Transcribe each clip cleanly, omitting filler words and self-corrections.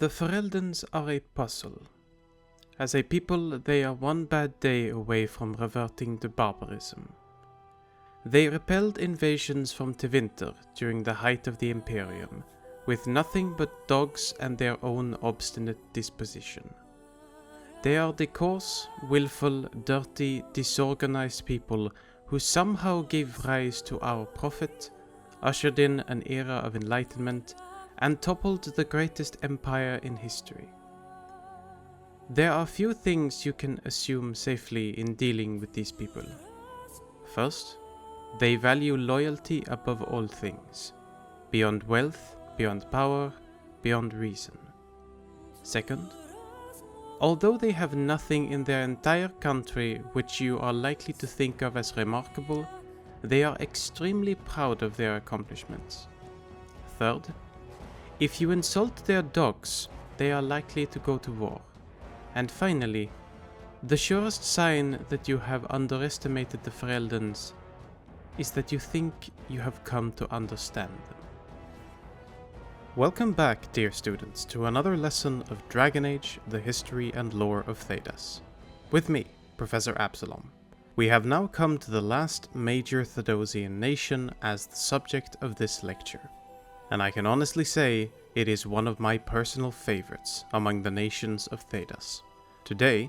The Fereldens are a puzzle. As a people, they are one bad day away from reverting to barbarism. They repelled invasions from Tevinter during the height of the Imperium, with nothing but dogs and their own obstinate disposition. They are the coarse, willful, dirty, disorganized people who somehow gave rise to our prophet, ushered in an era of enlightenment, and toppled the greatest empire in history. There are few things you can assume safely in dealing with these people. First, they value loyalty above all things, beyond wealth, beyond power, beyond reason. Second, although they have nothing in their entire country which you are likely to think of as remarkable, they are extremely proud of their accomplishments. Third, if you insult their dogs, they are likely to go to war. And finally, the surest sign that you have underestimated the Fereldens is that you think you have come to understand them. Welcome back, dear students, to another lesson of Dragon Age, the history and lore of Thedas. With me, Professor Absalom. We have now come to the last major Thedosian nation as the subject of this lecture. And I can honestly say it is one of my personal favorites among the nations of Thedas. Today,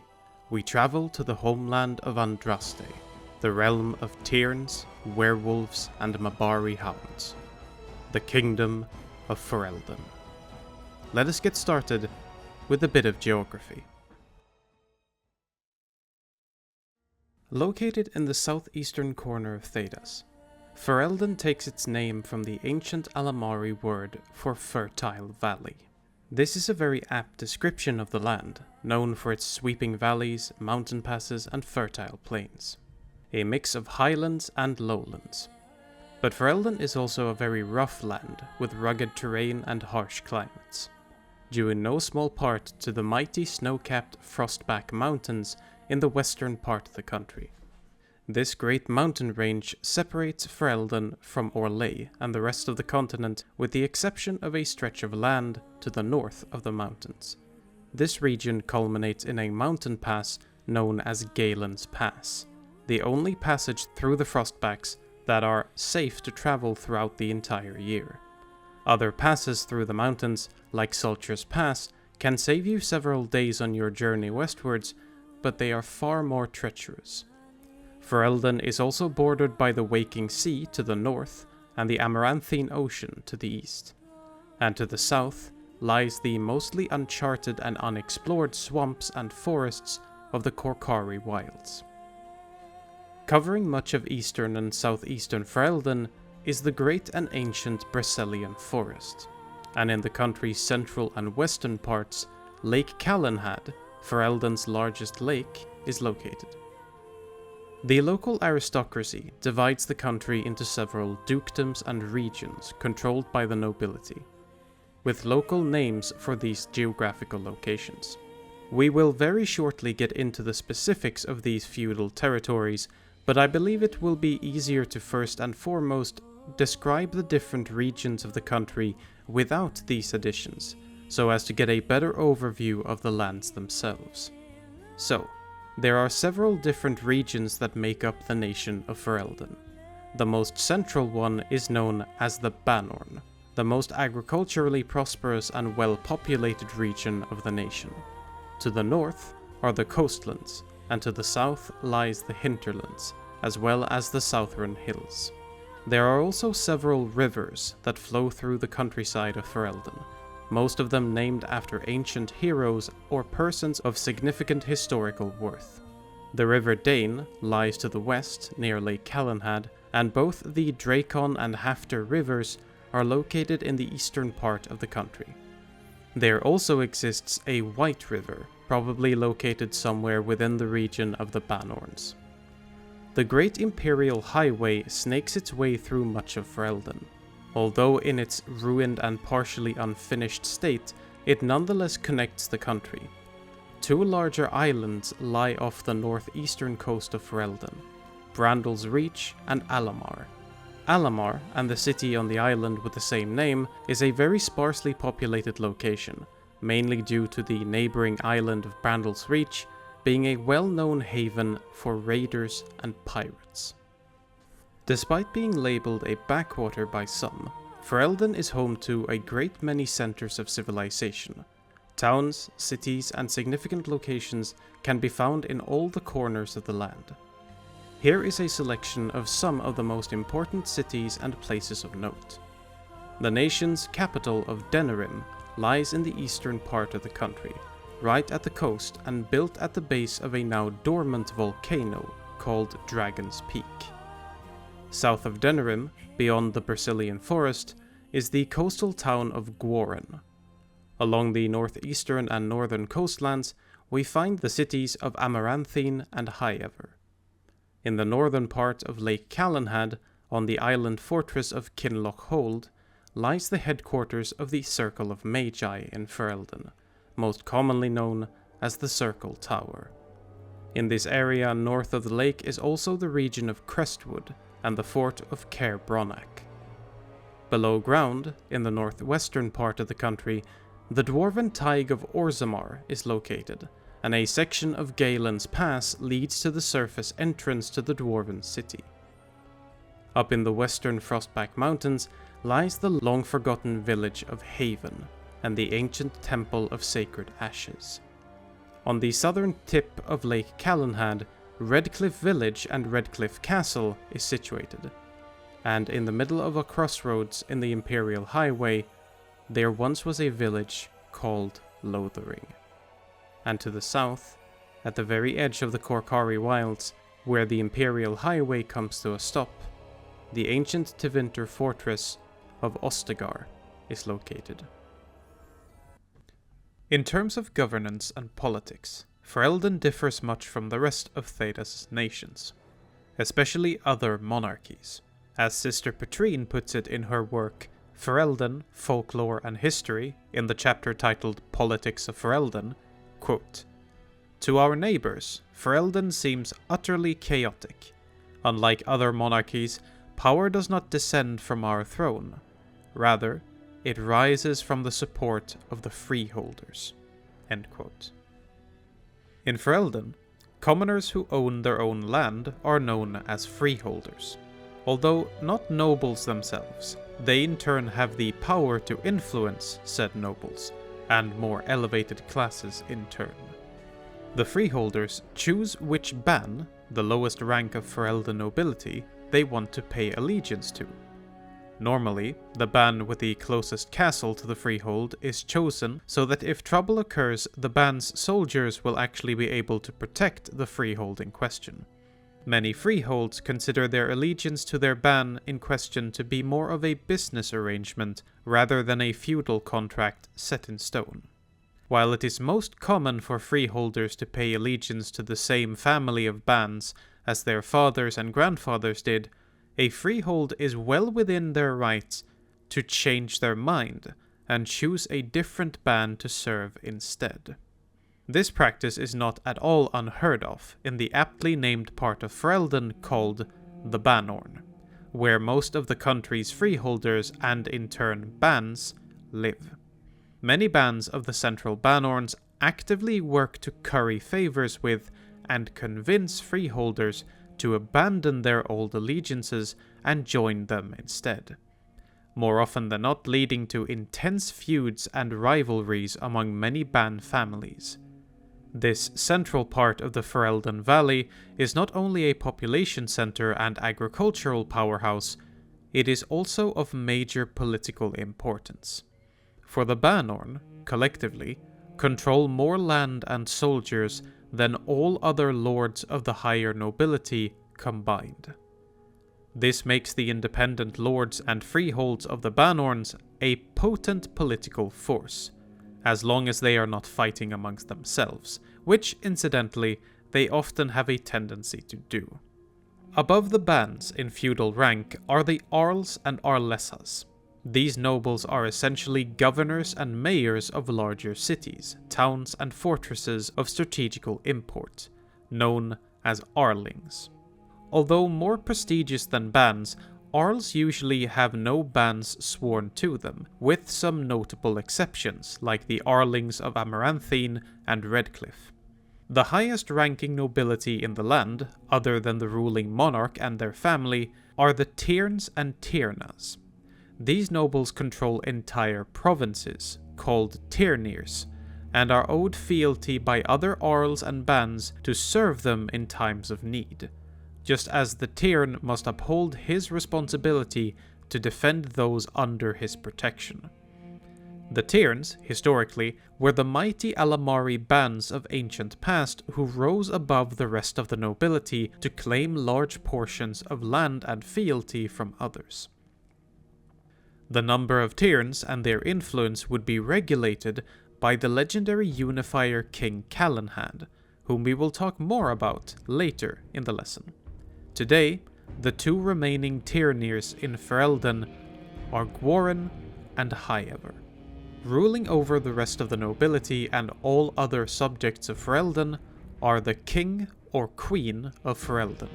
we travel to the homeland of Andraste, the realm of Tierns, werewolves, and Mabari Hounds, the Kingdom of Ferelden. Let us get started with a bit of geography. Located in the southeastern corner of Thedas, Ferelden takes its name from the ancient Alamari word for fertile valley. This is a very apt description of the land, known for its sweeping valleys, mountain passes, and fertile plains. A mix of highlands and lowlands. But Ferelden is also a very rough land, with rugged terrain and harsh climates, due in no small part to the mighty snow-capped Frostback Mountains in the western part of the country. This great mountain range separates Ferelden from Orlesian and the rest of the continent, with the exception of a stretch of land to the north of the mountains. This region culminates in a mountain pass known as Galen's Pass, the only passage through the Frostbacks that are safe to travel throughout the entire year. Other passes through the mountains, like Sulcher's Pass, can save you several days on your journey westwards, but they are far more treacherous. Ferelden is also bordered by the Waking Sea to the north and the Amaranthine Ocean to the east. And to the south lies the mostly uncharted and unexplored swamps and forests of the Korkari Wilds. Covering much of eastern and southeastern Ferelden is the great and ancient Bracelian Forest, and in the country's central and western parts, Lake Calenhad, Ferelden's largest lake, is located. The local aristocracy divides the country into several dukedoms and regions controlled by the nobility, with local names for these geographical locations. We will very shortly get into the specifics of these feudal territories, but I believe it will be easier to first and foremost describe the different regions of the country without these additions, so as to get a better overview of the lands themselves. So, there are several different regions that make up the nation of Ferelden. The most central one is known as the Banorn, the most agriculturally prosperous and well-populated region of the nation. To the north are the coastlands, and to the south lies the hinterlands, as well as the southern hills. There are also several rivers that flow through the countryside of Ferelden, most of them named after ancient heroes or persons of significant historical worth. The River Dane lies to the west near Lake Calenhad, and both the Drakon and Hafter rivers are located in the eastern part of the country. There also exists a White River, probably located somewhere within the region of the Banorns. The Great Imperial Highway snakes its way through much of Ferelden. Although in its ruined and partially unfinished state, it nonetheless connects the country. Two larger islands lie off the northeastern coast of Ferelden, Brandal's Reach and Alamar. Alamar, and the city on the island with the same name, is a very sparsely populated location, mainly due to the neighbouring island of Brandal's Reach being a well-known haven for raiders and pirates. Despite being labelled a backwater by some, Ferelden is home to a great many centres of civilization. Towns, cities, and significant locations can be found in all the corners of the land. Here is a selection of some of the most important cities and places of note. The nation's capital of Denerim lies in the eastern part of the country, right at the coast and built at the base of a now dormant volcano called Dragon's Peak. South of Denerim, beyond the Brazilian forest, is the coastal town of Gworen. Along the northeastern and northern coastlands, we find the cities of Amaranthine and Highever. In the northern part of Lake Calenhad, on the island fortress of Kinloch Hold, lies the headquarters of the Circle of Magi in Ferelden, most commonly known as the Circle Tower. In this area north of the lake is also the region of Crestwood and the fort of Caer Bronach. Below ground, in the northwestern part of the country, the dwarven Tig of Orzammar is located, and a section of Galen's Pass leads to the surface entrance to the dwarven city. Up in the western Frostback Mountains lies the long-forgotten village of Haven and the ancient Temple of Sacred Ashes. On the southern tip of Lake Calenhad, Redcliffe Village and Redcliffe Castle is situated, and in the middle of a crossroads in the Imperial Highway, there once was a village called Lothering. And to the south, at the very edge of the Korkari Wilds, where the Imperial Highway comes to a stop, the ancient Tevinter fortress of Ostagar is located. In terms of governance and politics, Ferelden differs much from the rest of Thedas' nations, especially other monarchies. As Sister Petrine puts it in her work Ferelden, Folklore and History, in the chapter titled Politics of Ferelden, quote, "To our neighbours, Ferelden seems utterly chaotic. Unlike other monarchies, power does not descend from our throne. Rather, it rises from the support of the freeholders." End quote. In Ferelden, commoners who own their own land are known as freeholders. Although not nobles themselves, they in turn have the power to influence said nobles, and more elevated classes in turn. The freeholders choose which ban, the lowest rank of Ferelden nobility, they want to pay allegiance to. Normally, the ban with the closest castle to the freehold is chosen so that if trouble occurs, the ban's soldiers will actually be able to protect the freehold in question. Many freeholds consider their allegiance to their ban in question to be more of a business arrangement rather than a feudal contract set in stone. While it is most common for freeholders to pay allegiance to the same family of bans as their fathers and grandfathers did, a freehold is well within their rights to change their mind and choose a different ban to serve instead. This practice is not at all unheard of in the aptly named part of Ferelden called the Banorn, where most of the country's freeholders and in turn bans live. Many bans of the central Banorns actively work to curry favours with and convince freeholders to abandon their old allegiances and join them instead, more often than not leading to intense feuds and rivalries among many ban families. This central part of the Ferelden Valley is not only a population center and agricultural powerhouse, it is also of major political importance. For the Banorn, collectively, control more land and soldiers than all other lords of the higher nobility combined. This makes the independent lords and freeholds of the Banorns a potent political force, as long as they are not fighting amongst themselves, which, incidentally, they often have a tendency to do. Above the bans in feudal rank are the Arls and Arlessas. These nobles are essentially governors and mayors of larger cities, towns and fortresses of strategical import, known as Arlings. Although more prestigious than bans, Earls usually have no bans sworn to them, with some notable exceptions, like the Earlings of Amaranthine and Redcliffe. The highest ranking nobility in the land, other than the ruling monarch and their family, are the Tierns and Tiernas. These nobles control entire provinces, called Tiernirs, and are owed fealty by other Earls and bands to serve them in times of need, just as the Tiern must uphold his responsibility to defend those under his protection. The Tierns, historically, were the mighty Alamari bands of ancient past who rose above the rest of the nobility to claim large portions of land and fealty from others. The number of Tierns and their influence would be regulated by the legendary unifier King Calenhad, whom we will talk more about later in the lesson. Today, the two remaining Tiernirs in Ferelden are Gworin and Highever. Ruling over the rest of the nobility and all other subjects of Ferelden are the King or Queen of Ferelden.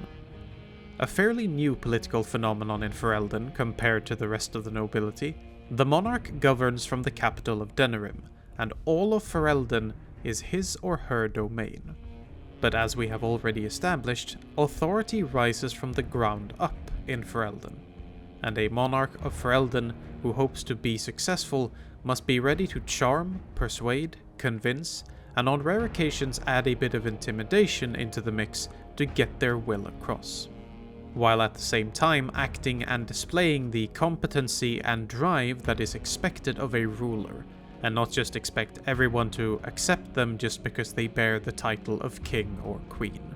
A fairly new political phenomenon in Ferelden compared to the rest of the nobility, the monarch governs from the capital of Denerim, and all of Ferelden is his or her domain. But as we have already established, authority rises from the ground up in Ferelden, and a monarch of Ferelden who hopes to be successful must be ready to charm, persuade, convince, and on rare occasions add a bit of intimidation into the mix to get their will across, while at the same time acting and displaying the competency and drive that is expected of a ruler, and not just expect everyone to accept them just because they bear the title of king or queen.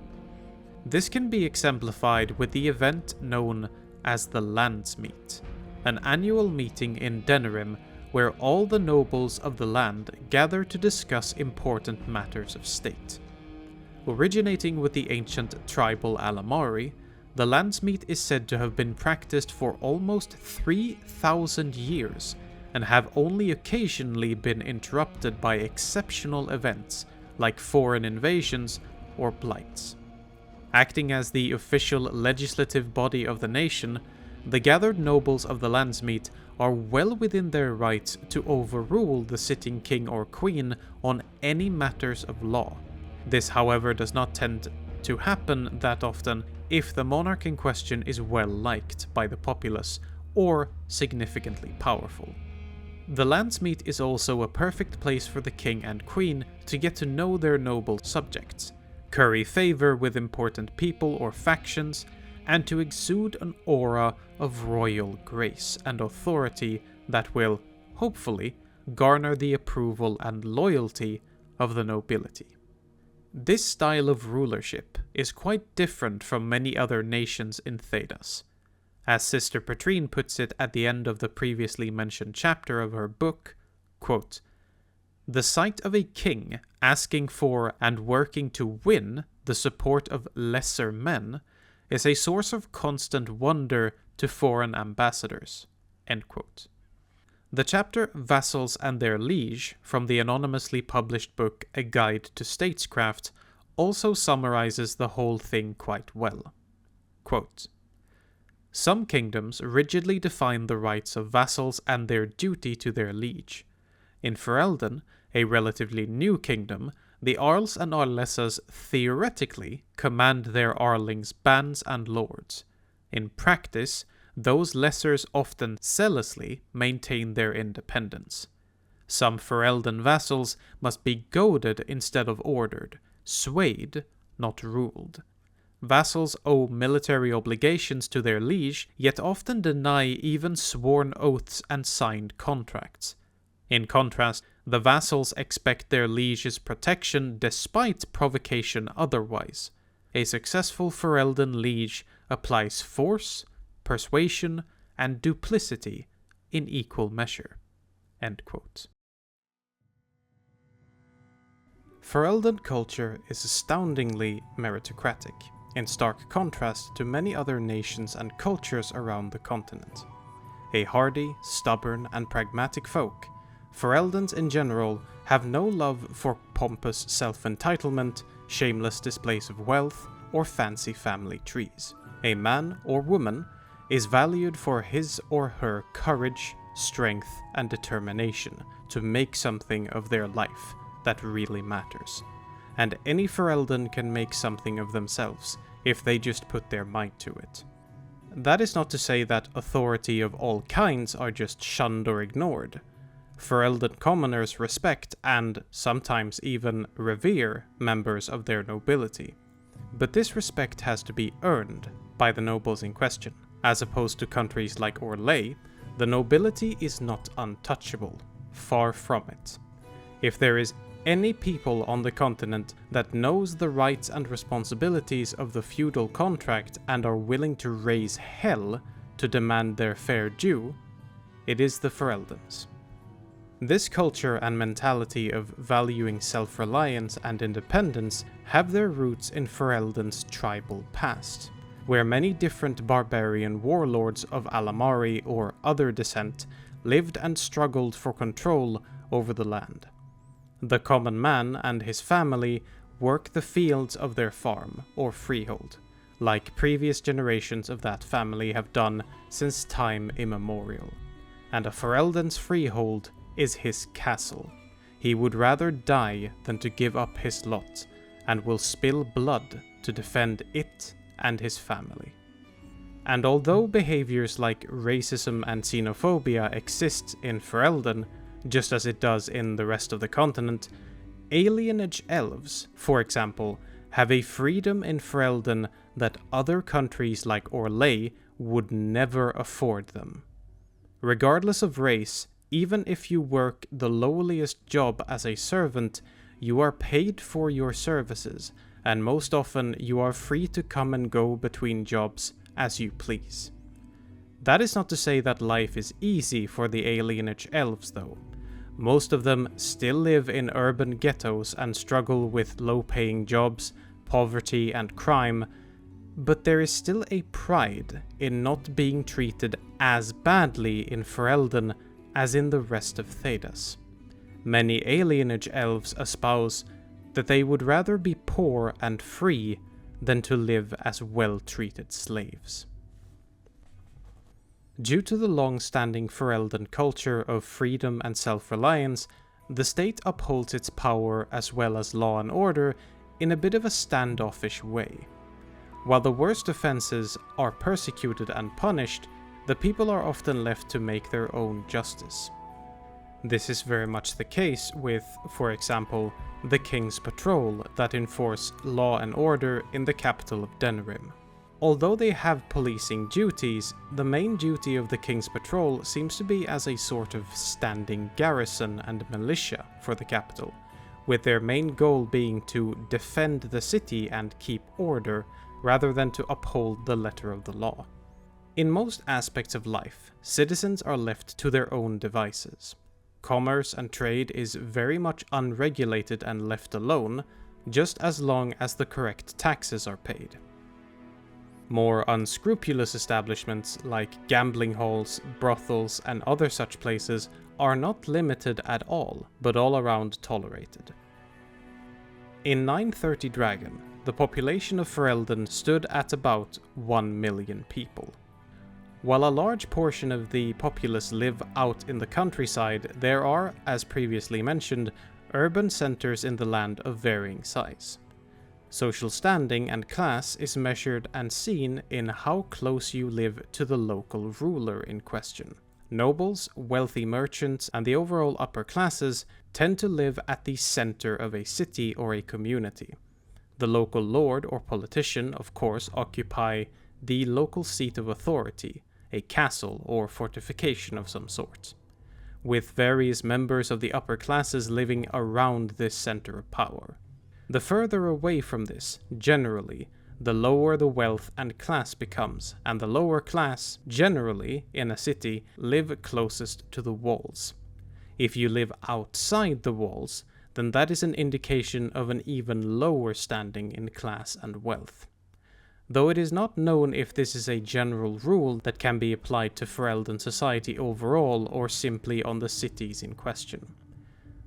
This can be exemplified with the event known as the Landsmeet, an annual meeting in Denerim where all the nobles of the land gather to discuss important matters of state. Originating with the ancient tribal Alamari, the Landsmeet is said to have been practiced for almost 3,000 years and have only occasionally been interrupted by exceptional events like foreign invasions or blights. Acting as the official legislative body of the nation, the gathered nobles of the Landsmeet are well within their rights to overrule the sitting king or queen on any matters of law. This, however, does not tend to happen that often if the monarch in question is well liked by the populace or significantly powerful. The Landsmeet is also a perfect place for the king and queen to get to know their noble subjects, curry favor with important people or factions, and to exude an aura of royal grace and authority that will, hopefully, garner the approval and loyalty of the nobility. This style of rulership is quite different from many other nations in Thedas. As Sister Petrine puts it at the end of the previously mentioned chapter of her book, quote, "The sight of a king asking for and working to win the support of lesser men is a source of constant wonder to foreign ambassadors." End quote. The chapter Vassals and Their Liege from the anonymously published book A Guide to Statescraft also summarizes the whole thing quite well. Quote, "Some kingdoms rigidly define the rights of vassals and their duty to their liege. In Ferelden, a relatively new kingdom, the Earls and Earlessas theoretically command their Earlings' bands and lords. In practice, those lessers often zealously maintain their independence. Some Ferelden vassals must be goaded instead of ordered, swayed, not ruled. Vassals owe military obligations to their liege, yet often deny even sworn oaths and signed contracts. In contrast, the vassals expect their liege's protection despite provocation otherwise. A successful Ferelden liege applies force, persuasion, and duplicity in equal measure." End quote. Ferelden culture is astoundingly meritocratic, in stark contrast to many other nations and cultures around the continent. A hardy, stubborn, and pragmatic folk, Fereldans in general have no love for pompous self-entitlement, shameless displays of wealth, or fancy family trees. A man or woman is valued for his or her courage, strength, and determination to make something of their life that really matters. And any Ferelden can make something of themselves if they just put their mind to it. That is not to say that authority of all kinds are just shunned or ignored. Ferelden commoners respect and sometimes even revere members of their nobility. But this respect has to be earned by the nobles in question. As opposed to countries like Orlais, the nobility is not untouchable, far from it. If there is any people on the continent that knows the rights and responsibilities of the feudal contract and are willing to raise hell to demand their fair due, it is the Fereldens. This culture and mentality of valuing self-reliance and independence have their roots in Ferelden's tribal past, where many different barbarian warlords of Alamari or other descent lived and struggled for control over the land. The common man and his family work the fields of their farm or freehold, like previous generations of that family have done since time immemorial. And a Ferelden's freehold is his castle. He would rather die than to give up his lot, and will spill blood to defend it and his family. And although behaviors like racism and xenophobia exist in Ferelden, just as it does in the rest of the continent, alienage elves, for example, have a freedom in Ferelden that other countries like Orlais would never afford them. Regardless of race, even if you work the lowliest job as a servant, you are paid for your services, and most often you are free to come and go between jobs as you please. That is not to say that life is easy for the alienage elves though. Most of them still live in urban ghettos and struggle with low-paying jobs, poverty and crime, but there is still a pride in not being treated as badly in Ferelden as in the rest of Thedas. Many alienage elves espouse that they would rather be poor and free than to live as well-treated slaves. Due to the long-standing Ferelden culture of freedom and self-reliance, the state upholds its power as well as law and order in a bit of a standoffish way. While the worst offenses are persecuted and punished, the people are often left to make their own justice. This is very much the case with, for example, the King's Patrol that enforce law and order in the capital of Denerim. Although they have policing duties, the main duty of the King's Patrol seems to be as a sort of standing garrison and militia for the capital, with their main goal being to defend the city and keep order, rather than to uphold the letter of the law. In most aspects of life, citizens are left to their own devices. Commerce and trade is very much unregulated and left alone, just as long as the correct taxes are paid. More unscrupulous establishments like gambling halls, brothels, and other such places are not limited at all, but all around tolerated. In 930 Dragon, the population of Ferelden stood at about 1 million people. While a large portion of the populace live out in the countryside, there are, as previously mentioned, urban centers in the land of varying size. Social standing and class is measured and seen in how close you live to the local ruler in question. Nobles, wealthy merchants, and the overall upper classes tend to live at the center of a city or a community. The local lord or politician, of course, occupy the local seat of authority, a castle or fortification of some sort, with various members of the upper classes living around this center of power. The further away from this, generally, the lower the wealth and class becomes, and the lower class, generally, in a city, live closest to the walls. If you live outside the walls, then that is an indication of an even lower standing in class and wealth. Though it is not known if this is a general rule that can be applied to Ferelden society overall or simply on the cities in question.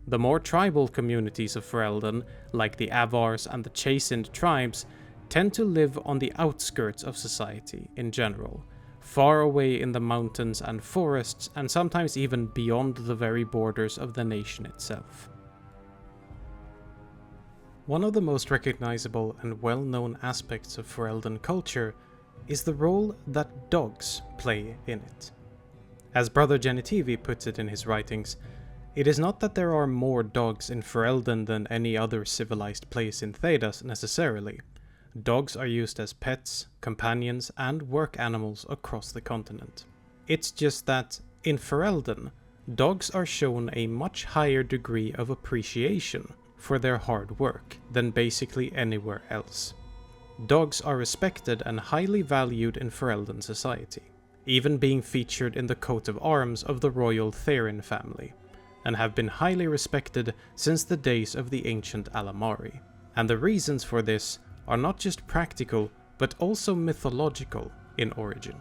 The more tribal communities of Ferelden, like the Avars and the Chastened tribes, tend to live on the outskirts of society in general, far away in the mountains and forests, and sometimes even beyond the very borders of the nation itself. One of the most recognizable and well-known aspects of Ferelden culture is the role that dogs play in it. As Brother Genitivi puts it in his writings, it is not that there are more dogs in Ferelden than any other civilized place in Thedas necessarily. Dogs are used as pets, companions, and work animals across the continent. It's just that, in Ferelden, dogs are shown a much higher degree of appreciation for their hard work than basically anywhere else. Dogs are respected and highly valued in Ferelden society, even being featured in the coat of arms of the royal Therin family, and have been highly respected since the days of the ancient Alamari. And the reasons for this are not just practical, but also mythological in origin.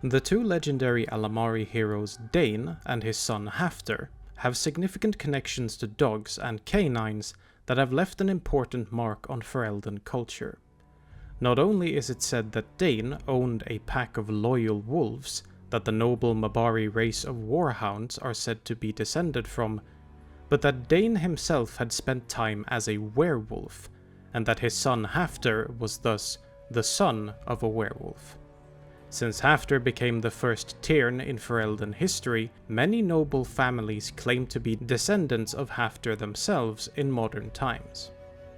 The two legendary Alamari heroes Dane and his son Hafter have significant connections to dogs and canines that have left an important mark on Ferelden culture. Not only is it said that Dane owned a pack of loyal wolves that the noble Mabari race of war hounds are said to be descended from, but that Dane himself had spent time as a werewolf, and that his son Hafter was thus the son of a werewolf. Since Hafter became the first Tyrn in Ferelden history, many noble families claim to be descendants of Hafter themselves in modern times.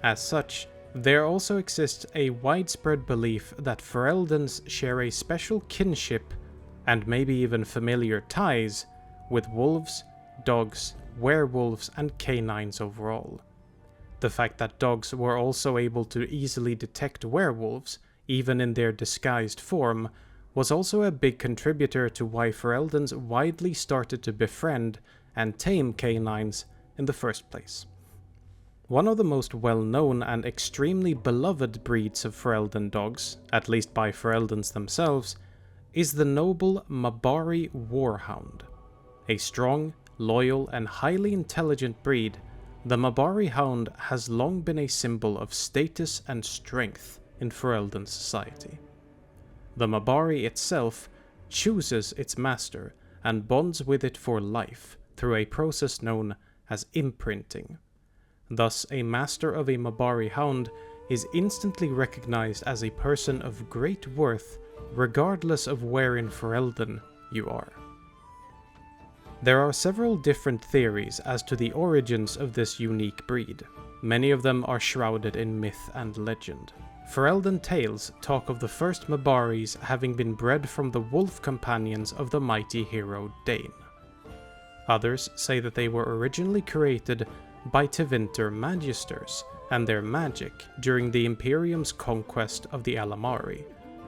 As such, there also exists a widespread belief that Fereldens share a special kinship, and maybe even familiar ties, with wolves, dogs, werewolves, and canines overall. The fact that dogs were also able to easily detect werewolves, even in their disguised form, was also a big contributor to why Fereldens widely started to befriend and tame canines in the first place. One of the most well-known and extremely beloved breeds of Ferelden dogs, at least by Fereldens themselves, is the noble Mabari War Hound. A strong, loyal, and highly intelligent breed, the Mabari Hound has long been a symbol of status and strength in Ferelden society. The Mabari itself chooses its master and bonds with it for life through a process known as imprinting. Thus, a master of a Mabari Hound is instantly recognized as a person of great worth regardless of where in Ferelden you are. There are several different theories as to the origins of this unique breed. Many of them are shrouded in myth and legend. Ferelden tales talk of the first Mabaris having been bred from the wolf companions of the mighty hero Dane. Others say that they were originally created by Tevinter magisters and their magic during the Imperium's conquest of the Alamari,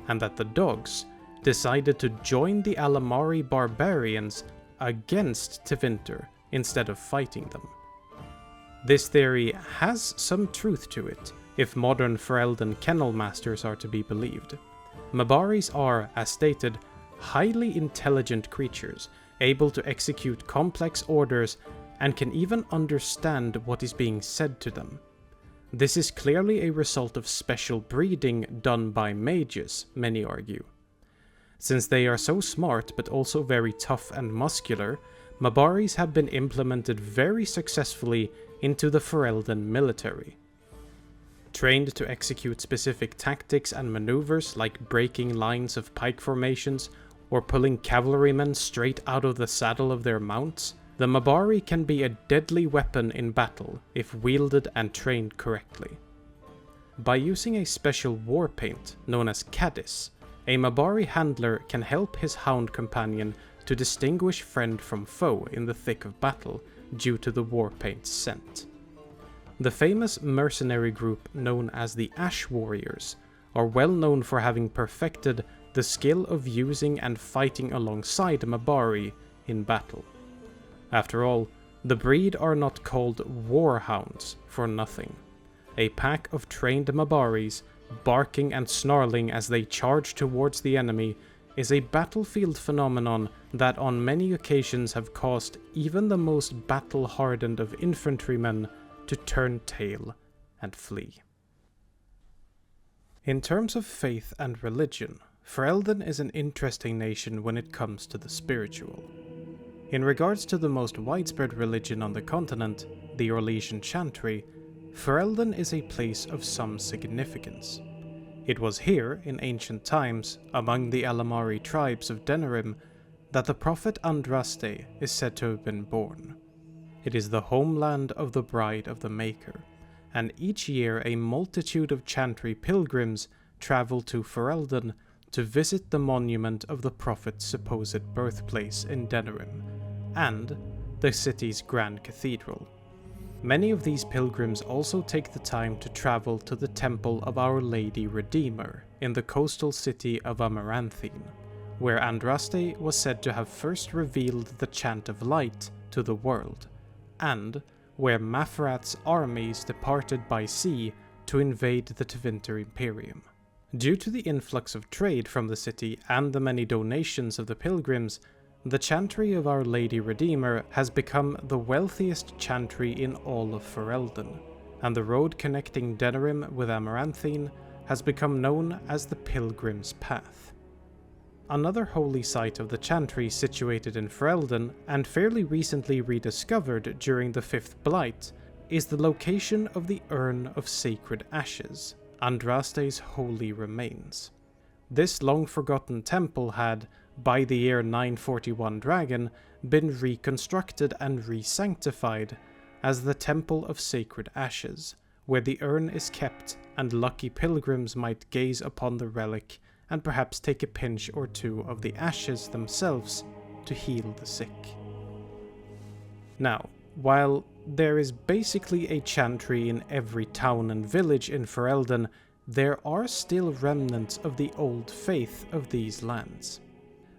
and that the dogs decided to join the Alamari barbarians against Tevinter instead of fighting them. This theory has some truth to it, if modern Ferelden kennel masters are to be believed. Mabaris are, as stated, highly intelligent creatures, able to execute complex orders and can even understand what is being said to them. This is clearly a result of special breeding done by mages, many argue. Since they are so smart but also very tough and muscular, Mabaris have been implemented very successfully into the Ferelden military. Trained to execute specific tactics and maneuvers like breaking lines of pike formations or pulling cavalrymen straight out of the saddle of their mounts, the Mabari can be a deadly weapon in battle if wielded and trained correctly. By using a special war paint known as Caddis, a Mabari handler can help his hound companion to distinguish friend from foe in the thick of battle due to the war paint's scent. The famous mercenary group known as the Ash Warriors are well known for having perfected the skill of using and fighting alongside Mabari in battle. After all, the breed are not called war hounds for nothing. A pack of trained Mabaris, barking and snarling as they charge towards the enemy, is a battlefield phenomenon that on many occasions have caused even the most battle-hardened of infantrymen to turn tail and flee. In terms of faith and religion, Ferelden is an interesting nation when it comes to the spiritual. In regards to the most widespread religion on the continent, the Orlesian Chantry, Ferelden is a place of some significance. It was here, in ancient times, among the Alamari tribes of Denerim, that the prophet Andraste is said to have been born. It is the homeland of the Bride of the Maker, and each year a multitude of Chantry pilgrims travel to Ferelden to visit the monument of the prophet's supposed birthplace in Denerim, and the city's grand cathedral. Many of these pilgrims also take the time to travel to the Temple of Our Lady Redeemer in the coastal city of Amaranthine, where Andraste was said to have first revealed the Chant of Light to the world, and where Mafarat's armies departed by sea to invade the Tevinter Imperium. Due to the influx of trade from the city and the many donations of the pilgrims, the Chantry of Our Lady Redeemer has become the wealthiest chantry in all of Ferelden, and the road connecting Denerim with Amaranthine has become known as the Pilgrim's Path. Another holy site of the Chantry situated in Ferelden, and fairly recently rediscovered during the 5th Blight, is the location of the Urn of Sacred Ashes, Andraste's holy remains. This long-forgotten temple had, by the year 941 Dragon, been reconstructed and re-sanctified as the Temple of Sacred Ashes, where the urn is kept and lucky pilgrims might gaze upon the relic and perhaps take a pinch or two of the ashes themselves to heal the sick. Now, while there is basically a chantry in every town and village in Ferelden, there are still remnants of the old faith of these lands.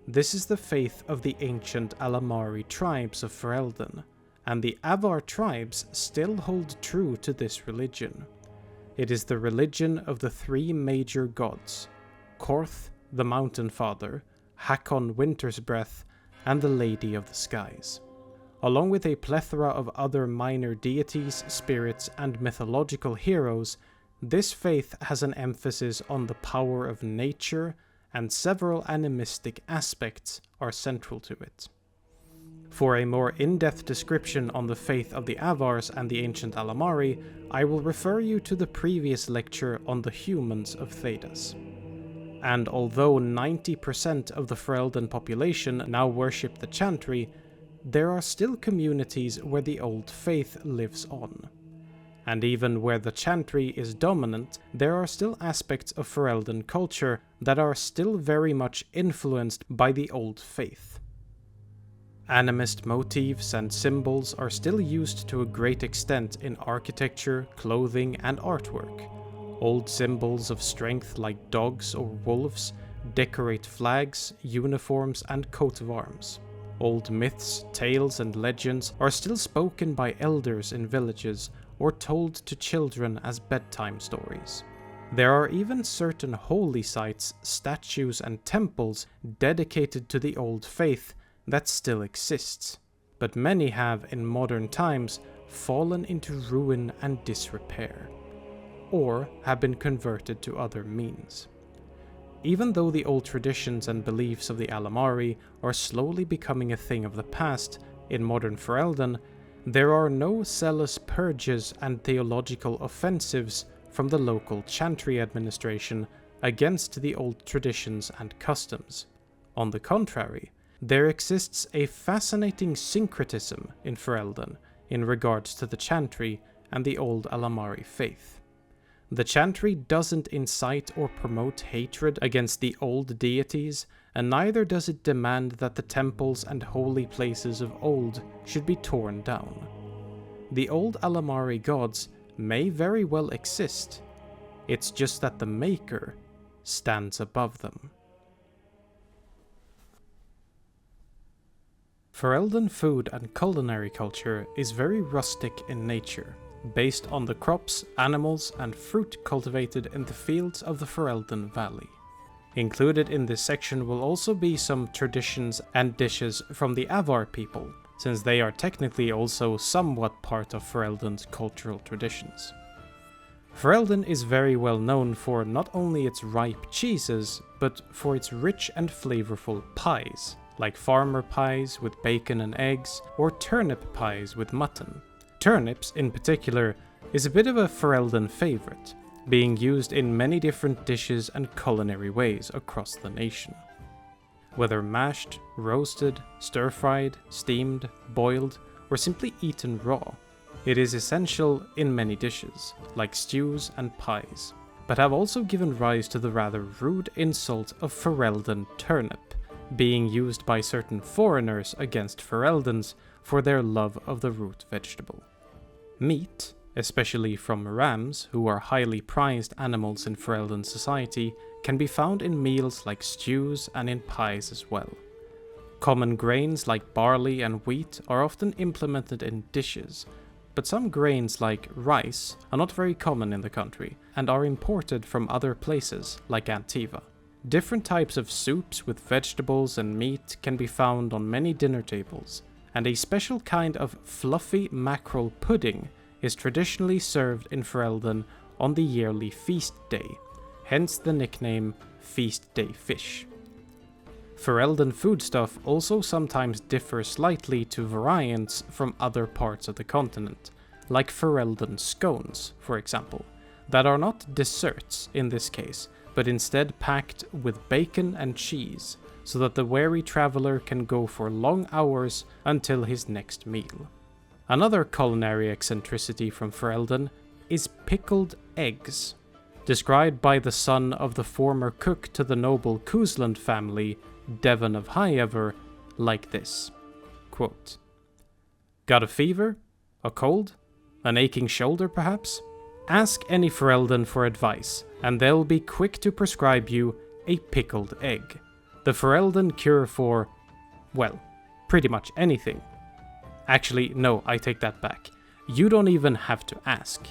This is the faith of the ancient Alamari tribes of Ferelden, and the Avar tribes still hold true to this religion. It is the religion of the three major gods: Korth, the Mountain Father, Hakon Winter's Breath, and the Lady of the Skies. Along with a plethora of other minor deities, spirits, and mythological heroes, this faith has an emphasis on the power of nature, and several animistic aspects are central to it. For a more in-depth description on the faith of the Avars and the ancient Alamari, I will refer you to the previous lecture on the humans of Thedas. And although 90% of the Ferelden population now worship the Chantry, there are still communities where the old faith lives on. And even where the Chantry is dominant, there are still aspects of Ferelden culture that are still very much influenced by the old faith. Animist motifs and symbols are still used to a great extent in architecture, clothing, and artwork. Old symbols of strength like dogs or wolves decorate flags, uniforms, and coat of arms. Old myths, tales, and legends are still spoken by elders in villages or told to children as bedtime stories. There are even certain holy sites, statues, and temples dedicated to the old faith that still exists, but many have in modern times fallen into ruin and disrepair, or have been converted to other means. Even though the old traditions and beliefs of the Alamari are slowly becoming a thing of the past in modern Ferelden, there are no zealous purges and theological offensives from the local Chantry administration against the old traditions and customs. On the contrary, there exists a fascinating syncretism in Ferelden in regards to the Chantry and the old Alamari faith. The Chantry doesn't incite or promote hatred against the old deities, and neither does it demand that the temples and holy places of old should be torn down. The old Alamari gods may very well exist, it's just that the Maker stands above them. Ferelden food and culinary culture is very rustic in nature, based on the crops, animals, and fruit cultivated in the fields of the Ferelden Valley. Included in this section will also be some traditions and dishes from the Avar people, since they are technically also somewhat part of Ferelden's cultural traditions. Ferelden is very well known for not only its ripe cheeses, but for its rich and flavorful pies, like farmer pies with bacon and eggs, or turnip pies with mutton. Turnips, in particular, is a bit of a Ferelden favorite, being used in many different dishes and culinary ways across the nation. Whether mashed, roasted, stir-fried, steamed, boiled, or simply eaten raw, it is essential in many dishes, like stews and pies, but have also given rise to the rather rude insult of Ferelden turnip, being used by certain foreigners against Fereldens for their love of the root vegetable. Meat, especially from rams, who are highly prized animals in Ferelden society, can be found in meals like stews and in pies as well. Common grains like barley and wheat are often implemented in dishes, but some grains like rice are not very common in the country and are imported from other places like Antiva. Different types of soups with vegetables and meat can be found on many dinner tables, and a special kind of fluffy mackerel pudding is traditionally served in Ferelden on the yearly feast day, hence the nickname Feast Day Fish. Ferelden foodstuff also sometimes differs slightly to variants from other parts of the continent, like Ferelden scones, for example, that are not desserts in this case, but instead packed with bacon and cheese, so that the weary traveler can go for long hours until his next meal. Another culinary eccentricity from Ferelden is pickled eggs, described by the son of the former cook to the noble Cousland family, Devon of Highever, like this, quote, "Got a fever? A cold? An aching shoulder, perhaps? Ask any Ferelden for advice, and they'll be quick to prescribe you a pickled egg. The Ferelden cure for, well, pretty much anything. Actually, no, I take that back. You don't even have to ask.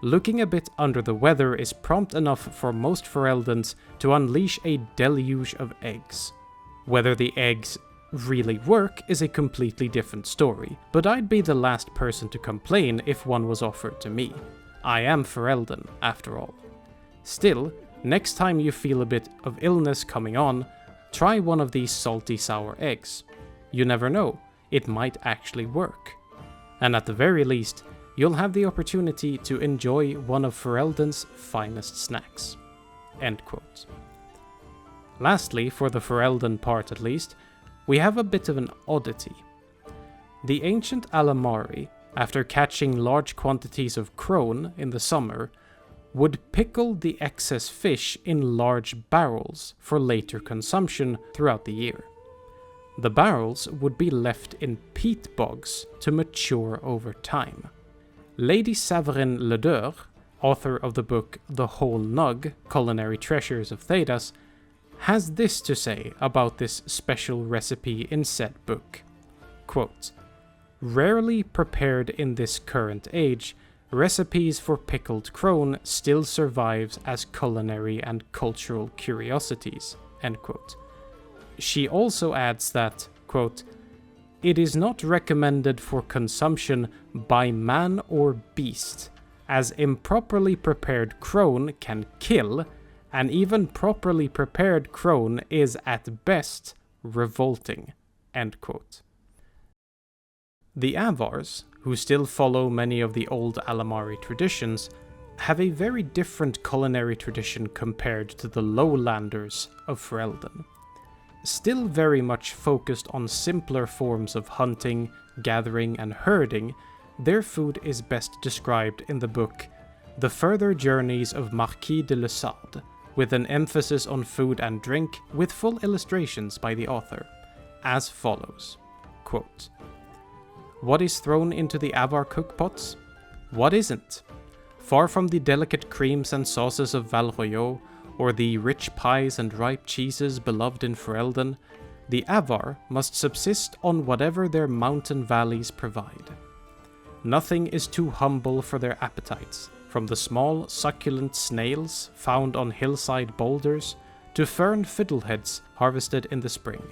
Looking a bit under the weather is prompt enough for most Fereldens to unleash a deluge of eggs. Whether the eggs really work is a completely different story, but I'd be the last person to complain if one was offered to me. I am Ferelden, after all. Still, next time you feel a bit of illness coming on, try one of these salty sour eggs. You never know, it might actually work. And at the very least, you'll have the opportunity to enjoy one of Ferelden's finest snacks." End quote. Lastly, for the Ferelden part at least, we have a bit of an oddity. The ancient Alamari, after catching large quantities of crone in the summer, would pickle the excess fish in large barrels for later consumption throughout the year. The barrels would be left in peat bogs to mature over time. Lady Saverin Ledeur, author of the book The Whole Nug, Culinary Treasures of Thedas, has this to say about this special recipe in said book. Quote, "Rarely prepared in this current age, recipes for pickled crone still survives as culinary and cultural curiosities." End quote. She also adds that, quote, "It is not recommended for consumption by man or beast, as improperly prepared crone can kill, and even properly prepared crone is at best revolting." End quote. The Avars, who still follow many of the old Alamari traditions, have a very different culinary tradition compared to the lowlanders of Ferelden. Still very much focused on simpler forms of hunting, gathering, and herding, their food is best described in the book The Further Journeys of Marquis de Lesade, with an emphasis on food and drink, with full illustrations by the author, as follows, quote, "What is thrown into the Avar cookpots? What isn't? Far from the delicate creams and sauces of Val Royaux, or the rich pies and ripe cheeses beloved in Ferelden, the Avar must subsist on whatever their mountain valleys provide. Nothing is too humble for their appetites, from the small succulent snails found on hillside boulders to fern fiddleheads harvested in the spring.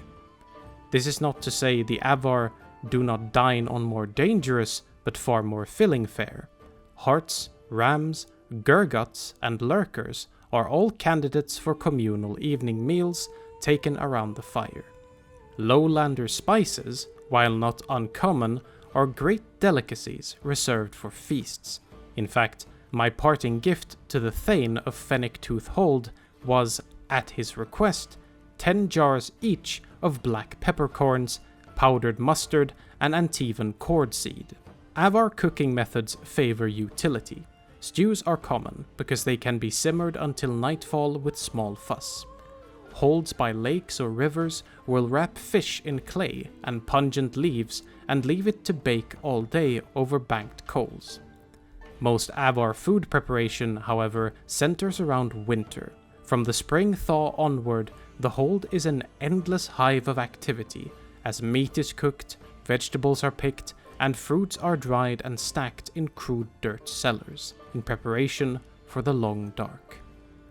This is not to say the Avar do not dine on more dangerous but far more filling fare: hearts, rams, Gurguts, and lurkers are all candidates for communal evening meals taken around the fire. Lowlander spices, while not uncommon, are great delicacies reserved for feasts. In fact, my parting gift to the Thane of Fennick-Tooth Hold was, at his request, 10 jars each of black peppercorns, powdered mustard, and Antivan cordseed. Avar cooking methods favor utility. Stews are common because they can be simmered until nightfall with small fuss. Holds by lakes or rivers will wrap fish in clay and pungent leaves and leave it to bake all day over banked coals. Most Avar food preparation, however, centers around winter. From the spring thaw onward, the hold is an endless hive of activity, as meat is cooked, vegetables are picked, and fruits are dried and stacked in crude dirt cellars, in preparation for the long dark.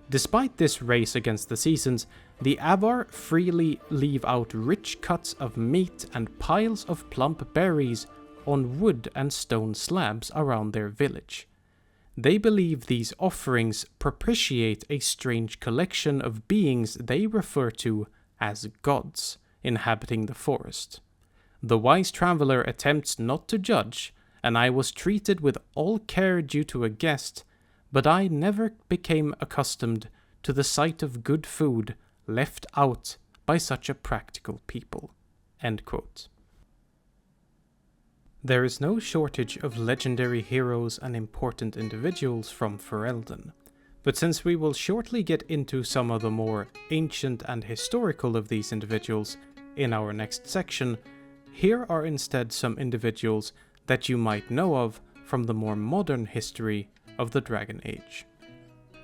Despite this race against the seasons, the Avar freely leave out rich cuts of meat and piles of plump berries on wood and stone slabs around their village. They believe these offerings propitiate a strange collection of beings they refer to as gods inhabiting the forest. The wise traveler attempts not to judge, and I was treated with all care due to a guest, but I never became accustomed to the sight of good food left out by such a practical people." End quote. There is no shortage of legendary heroes and important individuals from Ferelden, but since we will shortly get into some of the more ancient and historical of these individuals in our next section, here are instead some individuals that you might know of from the more modern history of the Dragon Age.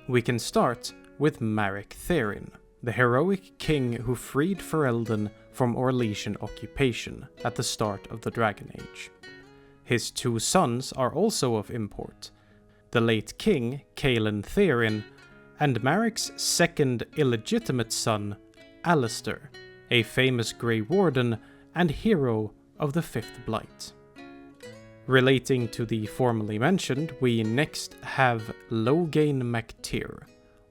We can start with Maric Therin, the heroic king who freed Ferelden from Orlesian occupation at the start of the Dragon Age. His 2 sons are also of import, the late king, Cailan Therin, and Maric's second illegitimate son, Alistair, a famous Grey Warden and hero of the 5th Blight. Relating to the formerly mentioned, we next have Loghain MacTyr,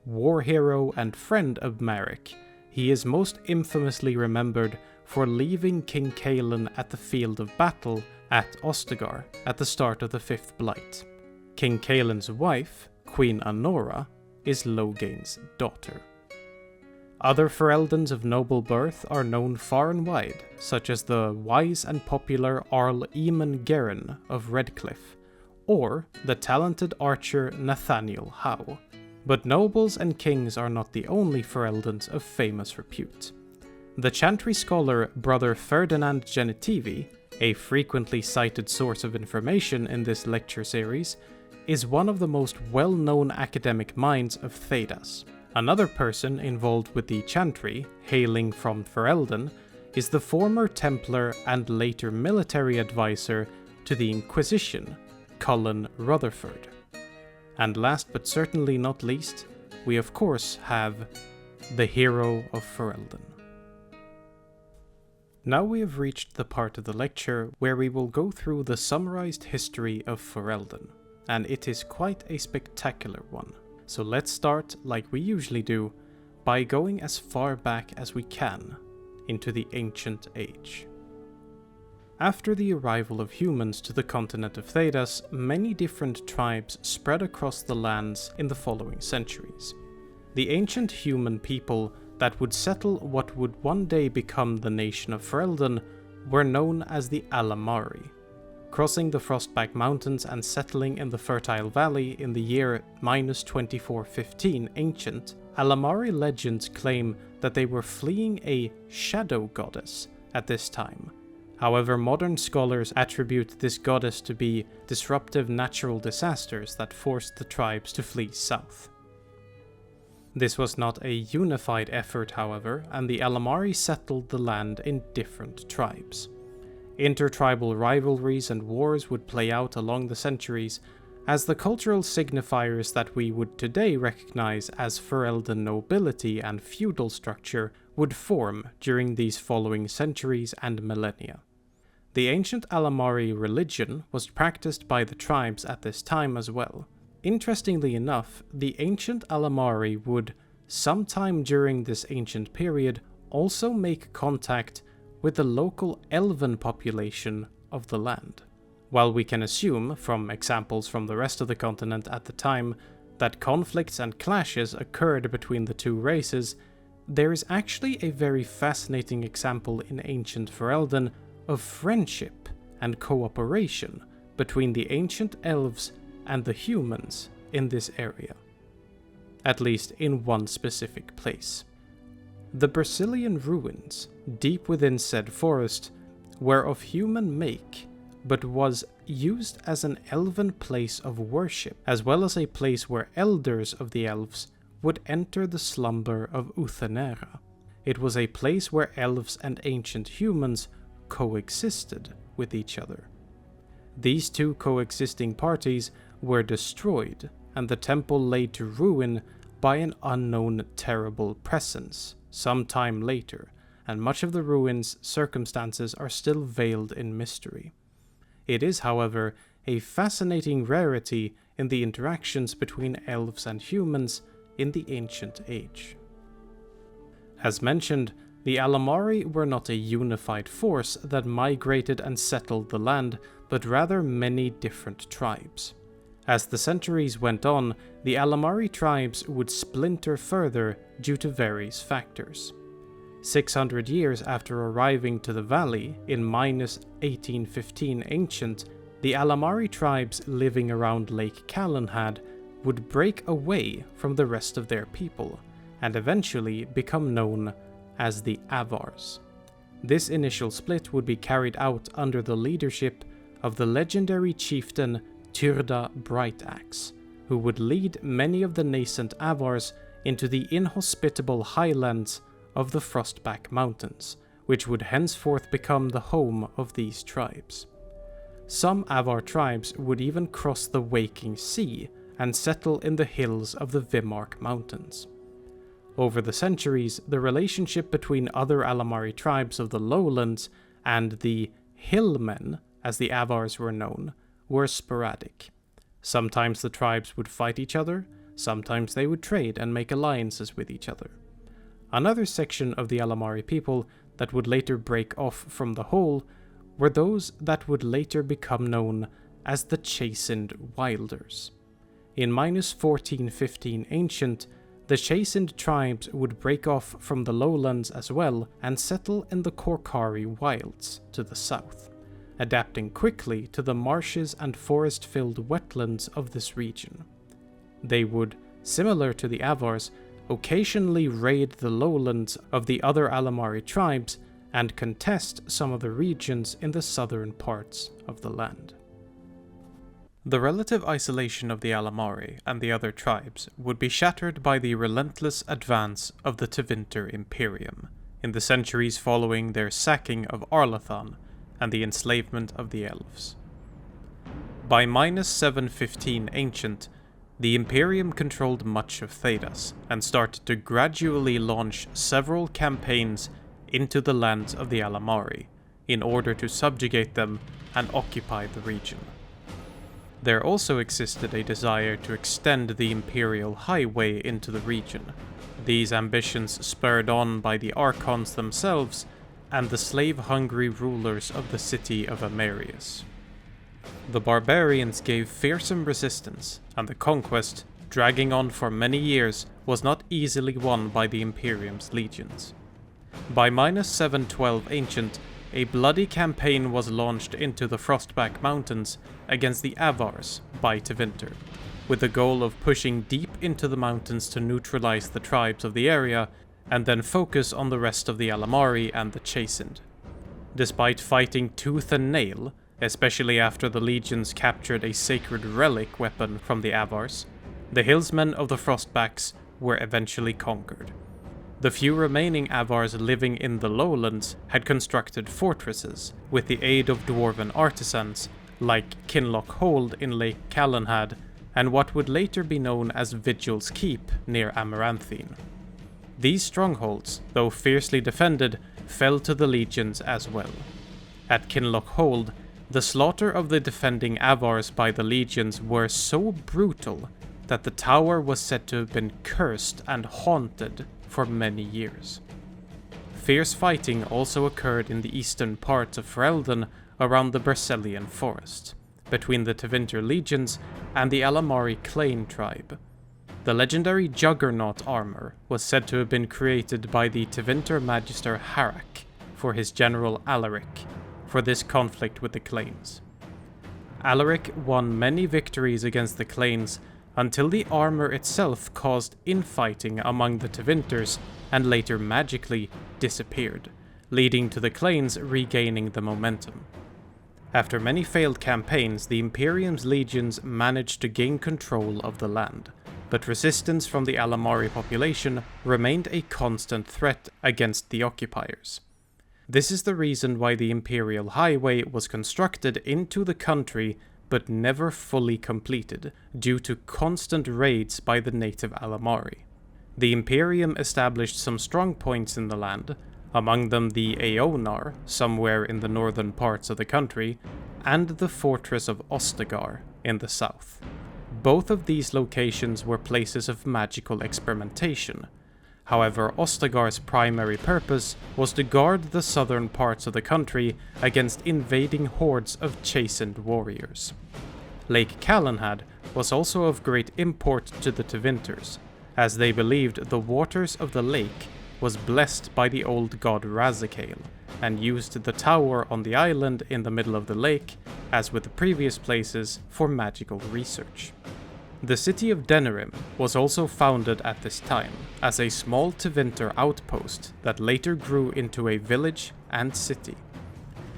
war hero and friend of Maric. He is most infamously remembered for leaving King Cailan at the field of battle at Ostagar at the start of the 5th Blight. King Cailan's wife, Queen Anora, is Loghain's daughter. Other Fereldans of noble birth are known far and wide, such as the wise and popular Arl Eamon Gerin of Redcliffe, or the talented archer Nathaniel Howe. But nobles and kings are not the only Fereldans of famous repute. The Chantry scholar Brother Ferdinand Genitivi, a frequently cited source of information in this lecture series, is one of the most well-known academic minds of Thedas. Another person involved with the Chantry, hailing from Ferelden, is the former Templar and later military advisor to the Inquisition, Cullen Rutherford. And last but certainly not least, we of course have the hero of Ferelden. Now we have reached the part of the lecture where we will go through the summarized history of Ferelden, and it is quite a spectacular one. So let's start, like we usually do, by going as far back as we can into the Ancient Age. After the arrival of humans to the continent of Thedas, many different tribes spread across the lands in the following centuries. The ancient human people that would settle what would one day become the nation of Ferelden were known as the Alamari. Crossing the Frostback Mountains and settling in the Fertile Valley in the year -2415 Ancient, Alamari legends claim that they were fleeing a shadow goddess at this time. However, modern scholars attribute this goddess to be disruptive natural disasters that forced the tribes to flee south. This was not a unified effort, however, and the Alamari settled the land in different tribes. Intertribal rivalries and wars would play out along the centuries, as the cultural signifiers that we would today recognize as Ferelden nobility and feudal structure would form during these following centuries and millennia. The ancient Alamari religion was practiced by the tribes at this time as well. Interestingly enough, the ancient Alamari would, sometime during this ancient period, also make contact with the local elven population of the land. While we can assume, from examples from the rest of the continent at the time, that conflicts and clashes occurred between the two races, there is actually a very fascinating example in ancient Ferelden of friendship and cooperation between the ancient elves and the humans in this area. At least in one specific place. The Brazilian ruins, deep within said forest, were of human make, but was used as an elven place of worship, as well as a place where elders of the elves would enter the slumber of Uthenera. It was a place where elves and ancient humans coexisted with each other. These two coexisting parties were destroyed, and the temple laid to ruin by an unknown terrible presence some time later, and much of the ruins' circumstances are still veiled in mystery. It is, however, a fascinating rarity in the interactions between elves and humans in the ancient age. As mentioned, the Alamari were not a unified force that migrated and settled the land, but rather many different tribes. As the centuries went on, the Alamari tribes would splinter further due to various factors. 600 years after arriving to the valley in minus 1815 ancient, the Alamari tribes living around Lake Calenhad would break away from the rest of their people, and eventually become known as the Avars. This initial split would be carried out under the leadership of the legendary chieftain Tyrda Brightaxe, who would lead many of the nascent Avars into the inhospitable highlands of the Frostback Mountains, which would henceforth become the home of these tribes. Some Avar tribes would even cross the Waking Sea and settle in the hills of the Vimark Mountains. Over the centuries, the relationship between other Alamari tribes of the lowlands and the Hillmen, as the Avars were known, were sporadic. Sometimes the tribes would fight each other, sometimes they would trade and make alliances with each other. Another section of the Alamari people that would later break off from the whole were those that would later become known as the Chastened Wilders. In minus 1415 ancient, the Chastened tribes would break off from the lowlands as well and settle in the Korkari wilds to the south, adapting quickly to the marshes and forest-filled wetlands of this region. They would, similar to the Avars, occasionally raid the lowlands of the other Alamari tribes and contest some of the regions in the southern parts of the land. The relative isolation of the Alamari and the other tribes would be shattered by the relentless advance of the Tevinter Imperium in the centuries following their sacking of Arlathan and the enslavement of the elves. By minus 715 ancient, the Imperium controlled much of Thedas and started to gradually launch several campaigns into the lands of the Alamari in order to subjugate them and occupy the region. There also existed a desire to extend the Imperial Highway into the region, these ambitions spurred on by the Archons themselves and the slave-hungry rulers of the city of Amerius. The barbarians gave fearsome resistance, and the conquest, dragging on for many years, was not easily won by the Imperium's legions. By minus 712 ancient, a bloody campaign was launched into the Frostback Mountains against the Avars by Tevinter, with the goal of pushing deep into the mountains to neutralize the tribes of the area and then focus on the rest of the Alamari and the Chastened. Despite fighting tooth and nail, especially after the legions captured a sacred relic weapon from the Avars, the hillsmen of the Frostbacks were eventually conquered. The few remaining Avars living in the lowlands had constructed fortresses with the aid of dwarven artisans like Kinloch Hold in Lake Calenhad and what would later be known as Vigil's Keep near Amaranthine. These strongholds, though fiercely defended, fell to the legions as well. At Kinloch Hold, The slaughter of the defending Avars by the legions were so brutal that the tower was said to have been cursed and haunted for many years. Fierce fighting also occurred in the eastern parts of Ferelden around the Bercelian forest, between the Tevinter legions and the Alamari Clane tribe. The legendary Juggernaut armor was said to have been created by the Tevinter Magister Harak for his general Alaric, for this conflict with the Clanes. Alaric won many victories against the Clanes until the armor itself caused infighting among the Tevinters and later magically disappeared, leading to the Clanes regaining the momentum. After many failed campaigns, the Imperium's legions managed to gain control of the land, but resistance from the Alamari population remained a constant threat against the occupiers. This is the reason why the Imperial Highway was constructed into the country but never fully completed, due to constant raids by the native Alamari. The Imperium established some strong points in the land, among them the Aonar, somewhere in the northern parts of the country, and the fortress of Ostagar in the south. Both of these locations were places of magical experimentation. However, Ostagar's primary purpose was to guard the southern parts of the country against invading hordes of chastened warriors. Lake Calenhad was also of great import to the Tevinters, as they believed the waters of the lake was blessed by the old god Razikael, and used the tower on the island in the middle of the lake, as with the previous places, for magical research. The city of Denerim was also founded at this time, as a small Tevinter outpost that later grew into a village and city.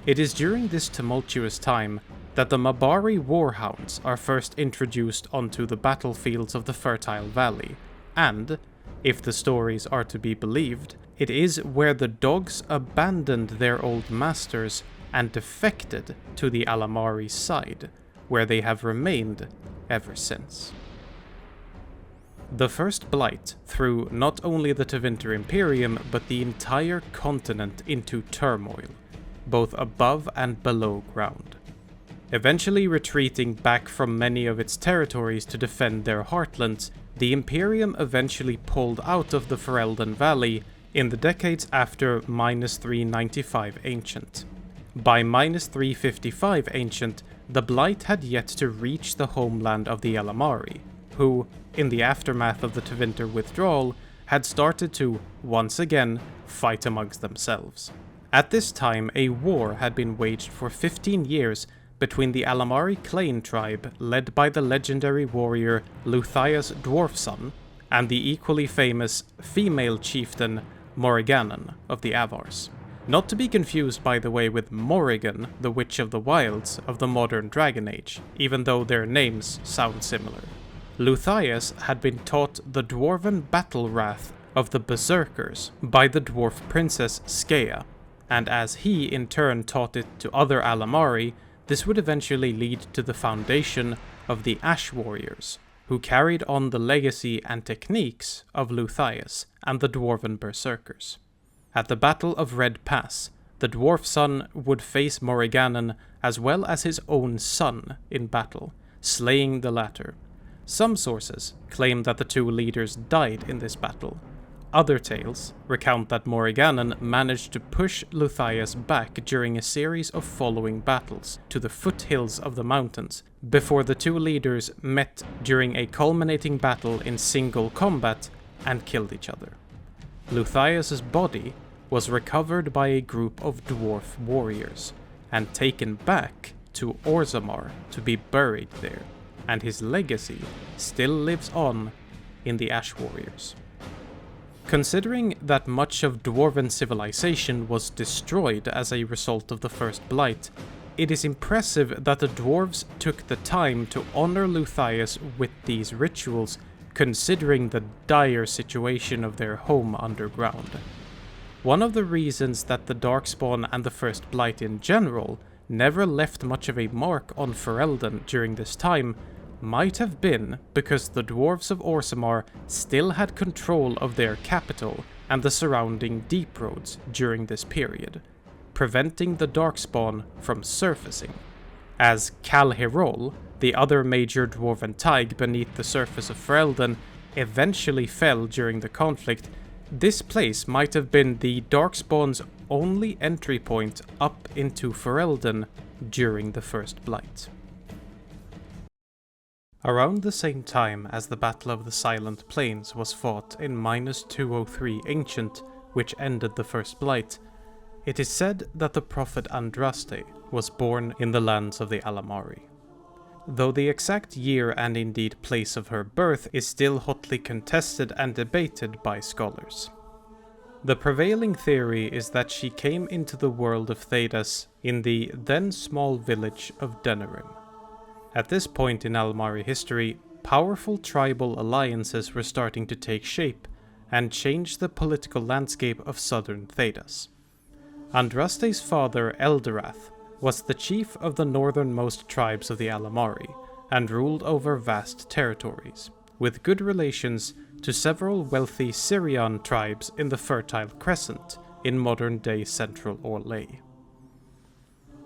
It is during this tumultuous time that the Mabari War Hounds are first introduced onto the battlefields of the Fertile Valley, and, if the stories are to be believed, it is where the dogs abandoned their old masters and defected to the Alamari's side, where they have remained ever since. The first blight threw not only the Tevinter Imperium but the entire continent into turmoil, both above and below ground. Eventually retreating back from many of its territories to defend their heartlands, the Imperium eventually pulled out of the Ferelden Valley in the decades after -395 Ancient. By -355 Ancient, the Blight had yet to reach the homeland of the Alamari, who, in the aftermath of the Tevinter withdrawal, had started to, once again, fight amongst themselves. At this time, a war had been waged for 15 years between the Alamari Clane tribe, led by the legendary warrior Luthia's dwarf son, and the equally famous female chieftain Morriganen of the Avars. Not to be confused, by the way, with Morrigan, the Witch of the Wilds of the modern Dragon Age, even though their names sound similar. Luthias had been taught the dwarven battle wrath of the Berserkers by the dwarf princess Skea, and as he in turn taught it to other Alamari, this would eventually lead to the foundation of the Ash Warriors, who carried on the legacy and techniques of Luthias and the dwarven Berserkers. At the Battle of Red Pass, the dwarf son would face Morriganen as well as his own son in battle, slaying the latter. Some sources claim that the two leaders died in this battle. Other tales recount that Morriganen managed to push Luthias back during a series of following battles to the foothills of the mountains, before the two leaders met during a culminating battle in single combat and killed each other. Luthias' body was recovered by a group of dwarf warriors and taken back to Orzammar to be buried there, and his legacy still lives on in the Ash Warriors. Considering that much of dwarven civilization was destroyed as a result of the First Blight, it is impressive that the dwarves took the time to honor Luthias with these rituals, considering the dire situation of their home underground. One of the reasons that the Darkspawn and the First Blight in general never left much of a mark on Ferelden during this time might have been because the dwarves of Orzammar still had control of their capital and the surrounding deep roads during this period, preventing the Darkspawn from surfacing. As Kal Hirol, the other major dwarven thaig beneath the surface of Ferelden, eventually fell during the conflict, this place might have been the Darkspawn's only entry point up into Ferelden during the First Blight. Around the same time as the Battle of the Silent Plains was fought in -203 Ancient, which ended the First Blight, it is said that the prophet Andraste was born in the lands of the Alamari. Though the exact year and indeed place of her birth is still hotly contested and debated by scholars. The prevailing theory is that she came into the World of Thedas in the then small village of Denerim. At this point in Alamari history, powerful tribal alliances were starting to take shape and change the political landscape of southern Thedas. Andraste's father, Eldorath, was the chief of the northernmost tribes of the Alamari, and ruled over vast territories, with good relations to several wealthy Syrian tribes in the Fertile Crescent in modern-day central Orlesian.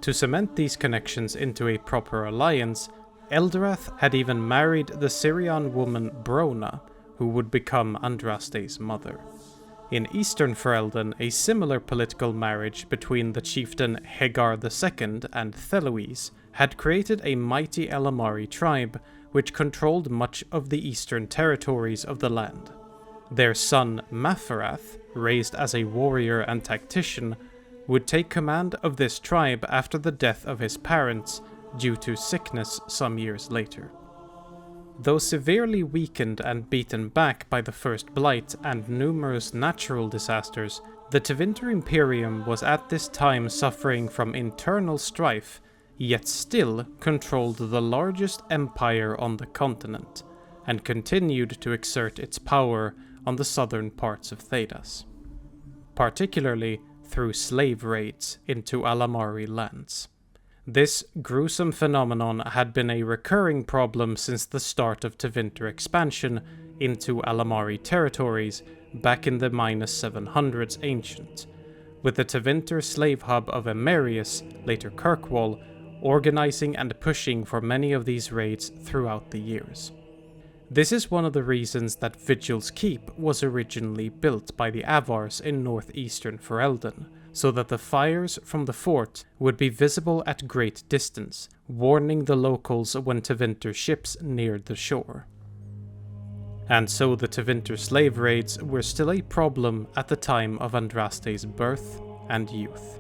To cement these connections into a proper alliance, Eldorath had even married the Syrian woman Brona, who would become Andraste's mother. In eastern Ferelden, a similar political marriage between the chieftain Hegar II and Theloise had created a mighty Alamari tribe which controlled much of the eastern territories of the land. Their son Mafarath, raised as a warrior and tactician, would take command of this tribe after the death of his parents due to sickness some years later. Though severely weakened and beaten back by the First Blight and numerous natural disasters, the Tevinter Imperium was at this time suffering from internal strife, yet still controlled the largest empire on the continent, and continued to exert its power on the southern parts of Thedas, particularly through slave raids into Alamari lands. This gruesome phenomenon had been a recurring problem since the start of Tevinter expansion into Alamari territories back in the -700s Ancient, with the Tevinter slave hub of Emerius, later Kirkwall, organizing and pushing for many of these raids throughout the years. This is one of the reasons that Vigil's Keep was originally built by the Avars in northeastern Ferelden, so that the fires from the fort would be visible at great distance, warning the locals when Tevinter ships neared the shore. And so the Tevinter slave raids were still a problem at the time of Andraste's birth and youth.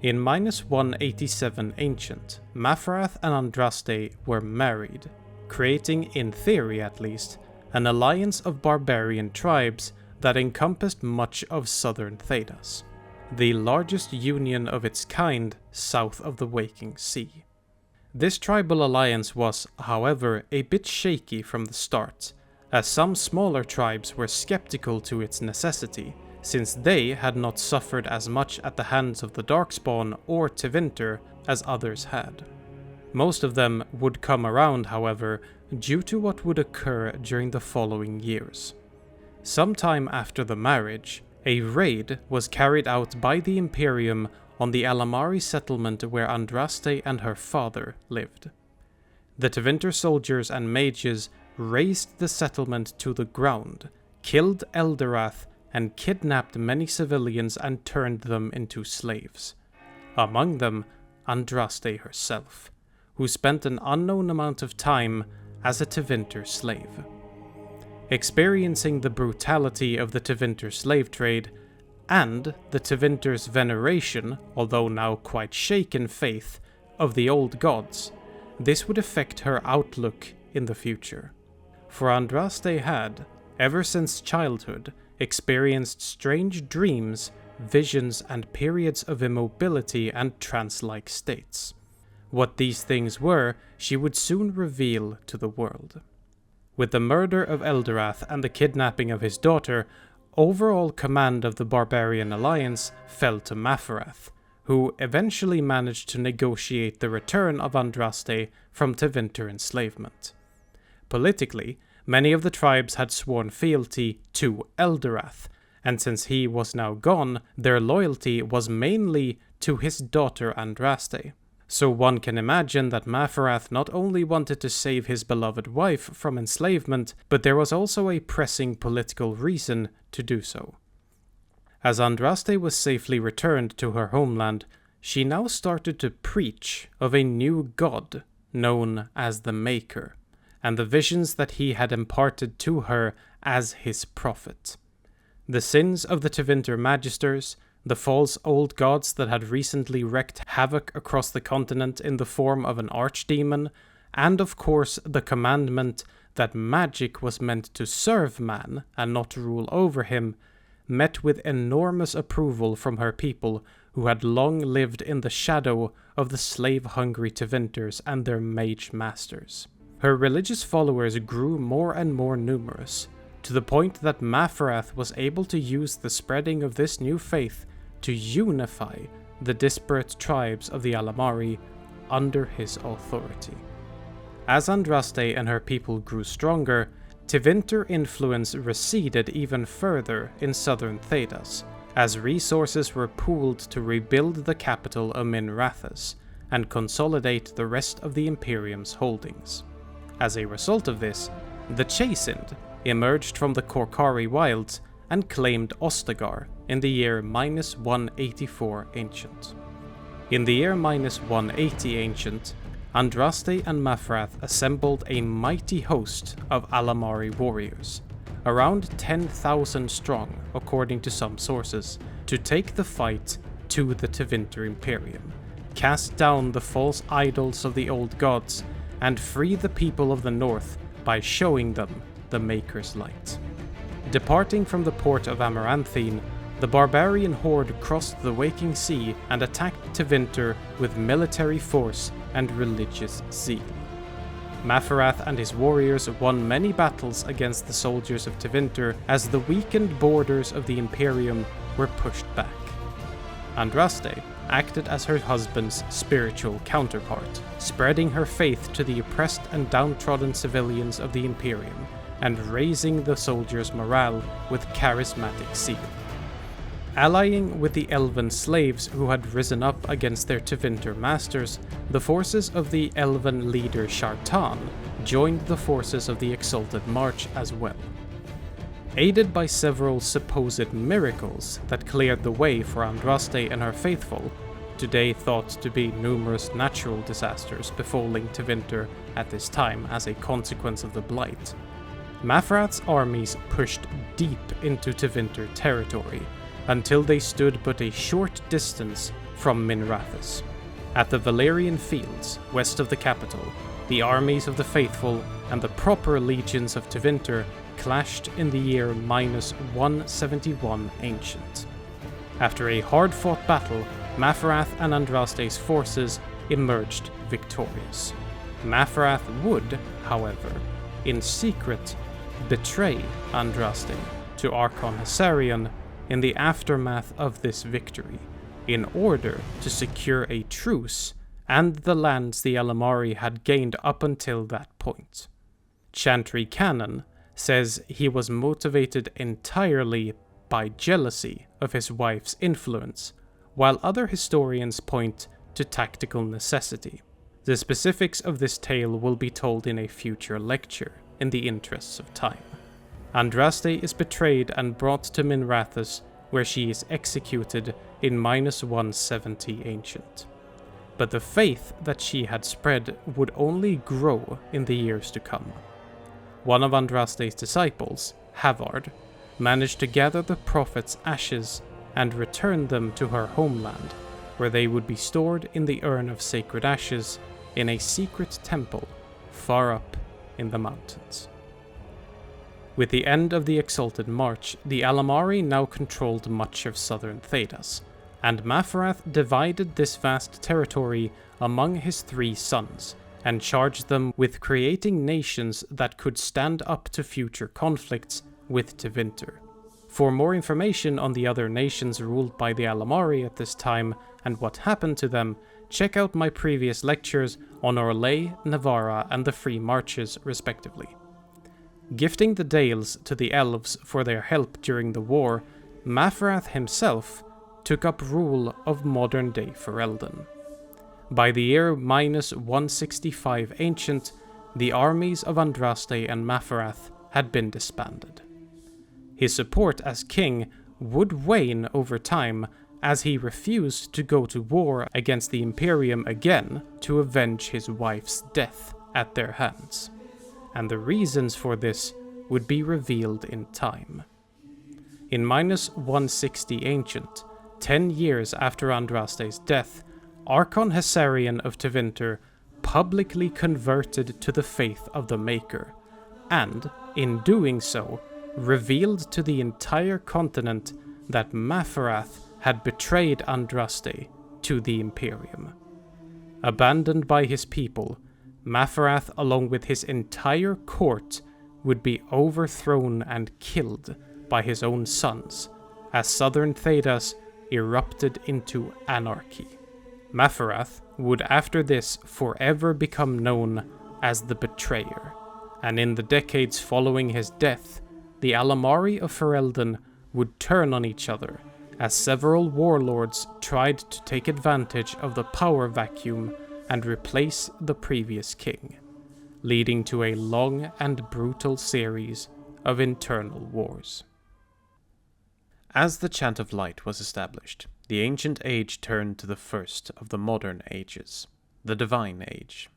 In -187 Ancient, Mafarath and Andraste were married, creating, in theory at least, an alliance of barbarian tribes that encompassed much of southern Thedas, the largest union of its kind south of the Waking Sea. This tribal alliance was, however, a bit shaky from the start, as some smaller tribes were skeptical to its necessity, since they had not suffered as much at the hands of the Darkspawn or Tevinter as others had. Most of them would come around, however, due to what would occur during the following years. Sometime after the marriage, a raid was carried out by the Imperium on the Alamari settlement where Andraste and her father lived. The Tevinter soldiers and mages razed the settlement to the ground, killed Eldorath, and kidnapped many civilians and turned them into slaves. Among them, Andraste herself, who spent an unknown amount of time as a Tevinter slave. Experiencing the brutality of the Tevinter slave trade, and the Tevinter's veneration, although now quite shaken faith, of the old gods, this would affect her outlook in the future. For Andraste had, ever since childhood, experienced strange dreams, visions, and periods of immobility and trance-like states. What these things were, she would soon reveal to the world. With the murder of Eldorath and the kidnapping of his daughter, overall command of the Barbarian Alliance fell to Mafarath, who eventually managed to negotiate the return of Andraste from Tevinter enslavement. Politically, many of the tribes had sworn fealty to Eldorath, and since he was now gone, their loyalty was mainly to his daughter Andraste. So one can imagine that Maferath not only wanted to save his beloved wife from enslavement, but there was also a pressing political reason to do so. As Andraste was safely returned to her homeland, she now started to preach of a new god known as the Maker, and the visions that he had imparted to her as his prophet. The sins of the Tevinter Magisters, the false old gods that had recently wreaked havoc across the continent in the form of an archdemon, and of course the commandment that magic was meant to serve man and not rule over him, met with enormous approval from her people who had long lived in the shadow of the slave-hungry Tevinters and their mage masters. Her religious followers grew more and more numerous, to the point that Maferath was able to use the spreading of this new faith to unify the disparate tribes of the Alamari under his authority. As Andraste and her people grew stronger, Tevinter influence receded even further in southern Thedas, as resources were pooled to rebuild the capital of Minrathous and consolidate the rest of the Imperium's holdings. As a result of this, the Chastened emerged from the Korkari wilds and claimed Ostagar in the year -184 Ancient. In the year -180 Ancient, Andraste and Maferath assembled a mighty host of Alamari warriors, around 10,000 strong according to some sources, to take the fight to the Tevinter Imperium, cast down the false idols of the old gods, and free the people of the north by showing them the Maker's light. Departing from the port of Amaranthine, the barbarian horde crossed the waking sea and attacked Tevinter with military force and religious zeal. Maferath and his warriors won many battles against the soldiers of Tevinter as the weakened borders of the Imperium were pushed back. Andraste acted as her husband's spiritual counterpart, spreading her faith to the oppressed and downtrodden civilians of the Imperium, and raising the soldiers' morale with charismatic zeal. Allying with the elven slaves who had risen up against their Tevinter masters, the forces of the elven leader Shartan joined the forces of the Exalted March as well. Aided by several supposed miracles that cleared the way for Andraste and her faithful, today thought to be numerous natural disasters befalling Tevinter at this time as a consequence of the blight, Maferath's armies pushed deep into Tevinter territory, until they stood but a short distance from Minrathous. At the Valerian Fields, west of the capital, the armies of the faithful and the proper legions of Tevinter clashed in the year -171 Ancient. After a hard-fought battle, Maferath and Andraste's forces emerged victorious. Maferath would, however, in secret, betray Andraste to Archon Hessarion in the aftermath of this victory, in order to secure a truce and the lands the Alamari had gained up until that point. Chantry Canon says he was motivated entirely by jealousy of his wife's influence, while other historians point to tactical necessity. The specifics of this tale will be told in a future lecture, in the interests of time. Andraste is betrayed and brought to Minrathous, where she is executed in -170 Ancient. But the faith that she had spread would only grow in the years to come. One of Andraste's disciples, Havard, managed to gather the prophet's ashes and return them to her homeland, where they would be stored in the urn of sacred ashes in a secret temple far up in the mountains. With the end of the Exalted March, the Alamari now controlled much of southern Thedas, and Maferath divided this vast territory among his 3 sons, and charged them with creating nations that could stand up to future conflicts with Tevinter. For more information on the other nations ruled by the Alamari at this time and what happened to them, check out my previous lectures on Orlais, Navarra, and the Free Marches, respectively. Gifting the Dales to the elves for their help during the war, Maferath himself took up rule of modern-day Ferelden. By the year -165 Ancient, the armies of Andraste and Mafarath had been disbanded. His support as king would wane over time as he refused to go to war against the Imperium again to avenge his wife's death at their hands, and the reasons for this would be revealed in time. In -160 Ancient, 10 years after Andraste's death, Archon Hessarian of Tevinter publicly converted to the faith of the Maker, and, in doing so, revealed to the entire continent that Mafarath had betrayed Andraste to the Imperium. Abandoned by his people, Mafarath, along with his entire court, would be overthrown and killed by his own sons, as southern Thedas erupted into anarchy. Mafarath would after this forever become known as the Betrayer, and in the decades following his death, the Alamari of Ferelden would turn on each other, as several warlords tried to take advantage of the power vacuum and replace the previous king, leading to a long and brutal series of internal wars. As the Chant of Light was established, the Ancient Age turned to the first of the modern ages, the Divine Age,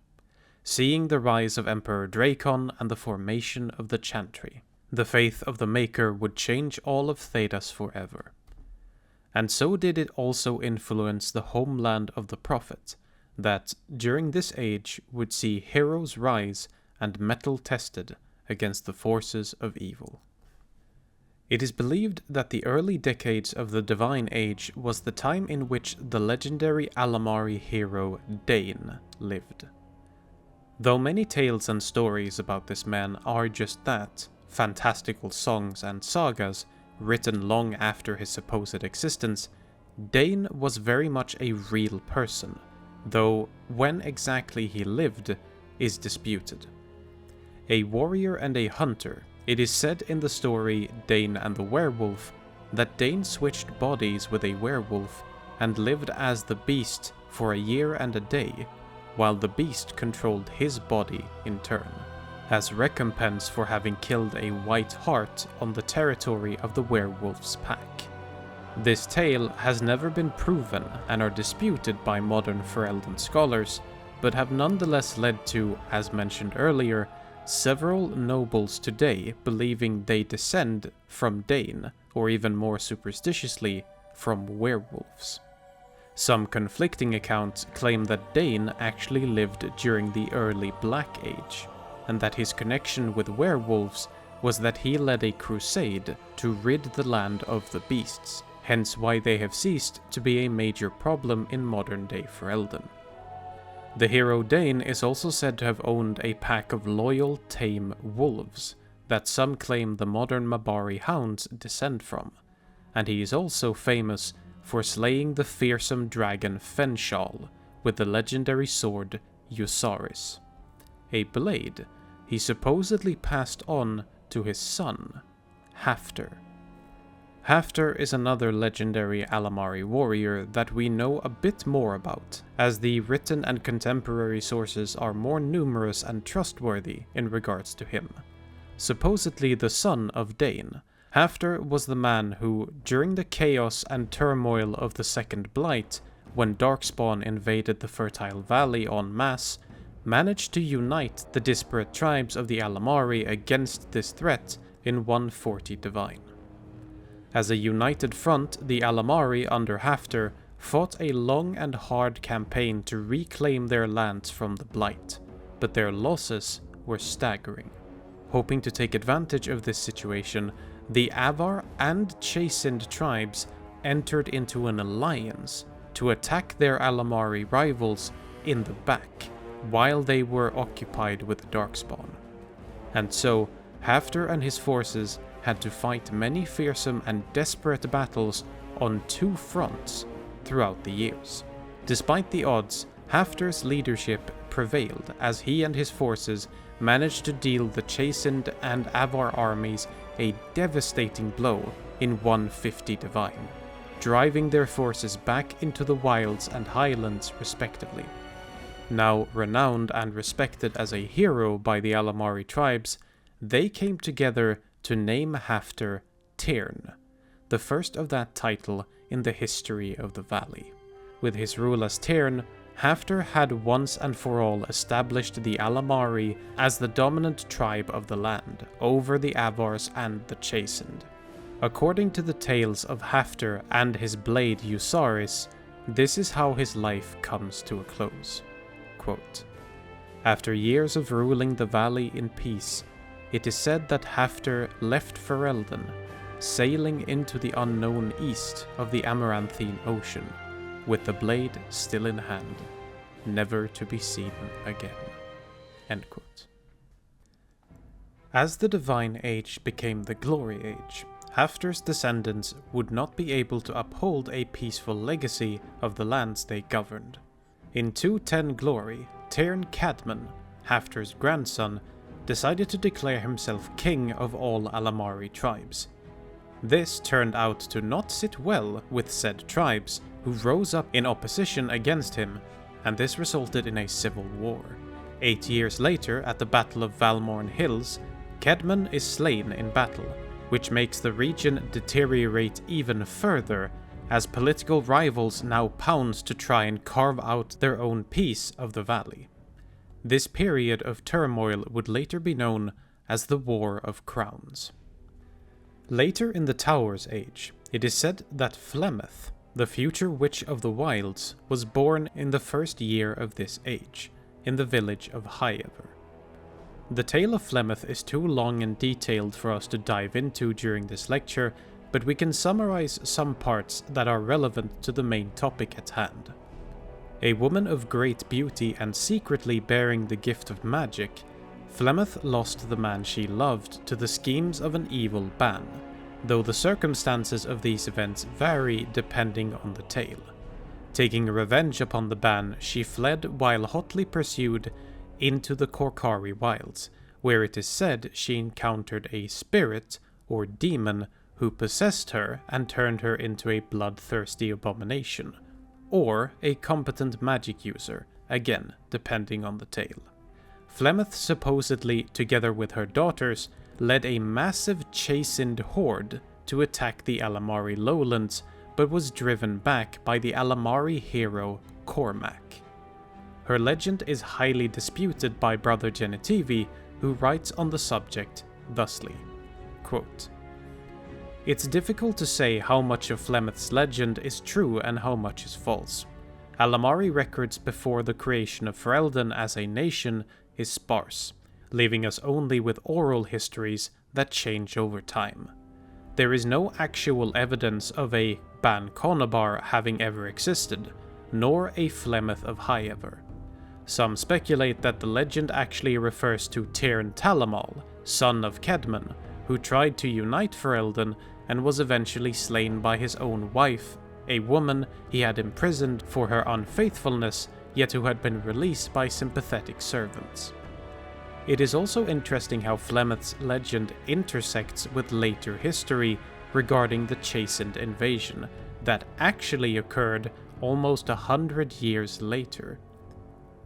seeing the rise of Emperor Dracon and the formation of the Chantry. The faith of the Maker would change all of Thedas forever. And so did it also influence the homeland of the Prophet, that during this age would see heroes rise and mettle tested against the forces of evil. It is believed that the early decades of the Divine Age was the time in which the legendary Alamari hero Dane lived. Though many tales and stories about this man are just that, fantastical songs and sagas written long after his supposed existence, Dane was very much a real person, though when exactly he lived is disputed. A warrior and a hunter, it is said in the story Dane and the Werewolf that Dane switched bodies with a werewolf and lived as the beast for a year and a day, while the beast controlled his body in turn, as recompense for having killed a white hart on the territory of the werewolf's pack. This tale has never been proven and are disputed by modern Ferelden scholars, but have nonetheless led to, as mentioned earlier, several nobles today believing they descend from Dane, or even more superstitiously, from werewolves. Some conflicting accounts claim that Dane actually lived during the early Black Age, and that his connection with werewolves was that he led a crusade to rid the land of the beasts, hence why they have ceased to be a major problem in modern-day Ferelden. The hero Dane is also said to have owned a pack of loyal, tame wolves that some claim the modern Mabari Hounds descend from, and he is also famous for slaying the fearsome dragon Fenshal with the legendary sword Usaris, a blade he supposedly passed on to his son, Hafter. Hafter is another legendary Alamari warrior that we know a bit more about, as the written and contemporary sources are more numerous and trustworthy in regards to him. Supposedly the son of Dane, Hafter was the man who, during the chaos and turmoil of the Second Blight, when Darkspawn invaded the Fertile Valley en masse, managed to unite the disparate tribes of the Alamari against this threat in 140 Divine. As a united front, the Alamari under Hafter fought a long and hard campaign to reclaim their lands from the Blight, but their losses were staggering. Hoping to take advantage of this situation, the Avar and Chasind tribes entered into an alliance to attack their Alamari rivals in the back, while they were occupied with Darkspawn. And so, Hafter and his forces had to fight many fearsome and desperate battles on two fronts throughout the years. Despite the odds, Hafter's leadership prevailed as he and his forces managed to deal the Chasind and Avar armies a devastating blow in 150 Divine, driving their forces back into the wilds and highlands respectively. Now renowned and respected as a hero by the Alamari tribes, they came together to name Hafter Tyrn, the first of that title in the history of the valley. With his rule as Tyrn, Hafter had once and for all established the Alamari as the dominant tribe of the land over the Avars and the Chastened. According to the tales of Hafter and his blade Usaris, this is how his life comes to a close. Quote, "After years of ruling the valley in peace, it is said that Hafter left Ferelden, sailing into the unknown east of the Amaranthine Ocean, with the blade still in hand, never to be seen again." End quote. As the Divine Age became the Glory Age, Hafter's descendants would not be able to uphold a peaceful legacy of the lands they governed. In 210 Glory, Tyrn Cadman, Hafter's grandson, decided to declare himself king of all Alamari tribes. This turned out to not sit well with said tribes, who rose up in opposition against him, and this resulted in a civil war. 8 years later, at the Battle of Valmorn Hills, Cadman is slain in battle, which makes the region deteriorate even further, as political rivals now pound to try and carve out their own piece of the valley. This period of turmoil would later be known as the War of Crowns. Later in the Towers Age, it is said that Flemeth, the future Witch of the Wilds, was born in the first year of this age, in the village of Highever. The tale of Flemeth is too long and detailed for us to dive into during this lecture, but we can summarize some parts that are relevant to the main topic at hand. A woman of great beauty and secretly bearing the gift of magic, Flemeth lost the man she loved to the schemes of an evil ban, though the circumstances of these events vary depending on the tale. Taking revenge upon the ban, she fled while hotly pursued into the Korkari wilds, where it is said she encountered a spirit or demon who possessed her and turned her into a bloodthirsty abomination, or a competent magic user, again depending on the tale. Flemeth supposedly, together with her daughters, led a massive chastened horde to attack the Alamari lowlands, but was driven back by the Alamari hero Cormac. Her legend is highly disputed by Brother Genetivi, who writes on the subject thusly, quote, "It's difficult to say how much of Flemeth's legend is true and how much is false. Alamari records before the creation of Ferelden as a nation is sparse, leaving us only with oral histories that change over time. There is no actual evidence of a Ban Conabar having ever existed, nor a Flemeth of Highever. Some speculate that the legend actually refers to Tyrn Talamal, son of Kedman, who tried to unite Ferelden and was eventually slain by his own wife, a woman he had imprisoned for her unfaithfulness, yet who had been released by sympathetic servants. It is also interesting how Flemeth's legend intersects with later history regarding the Chastened invasion that actually occurred almost 100 years later.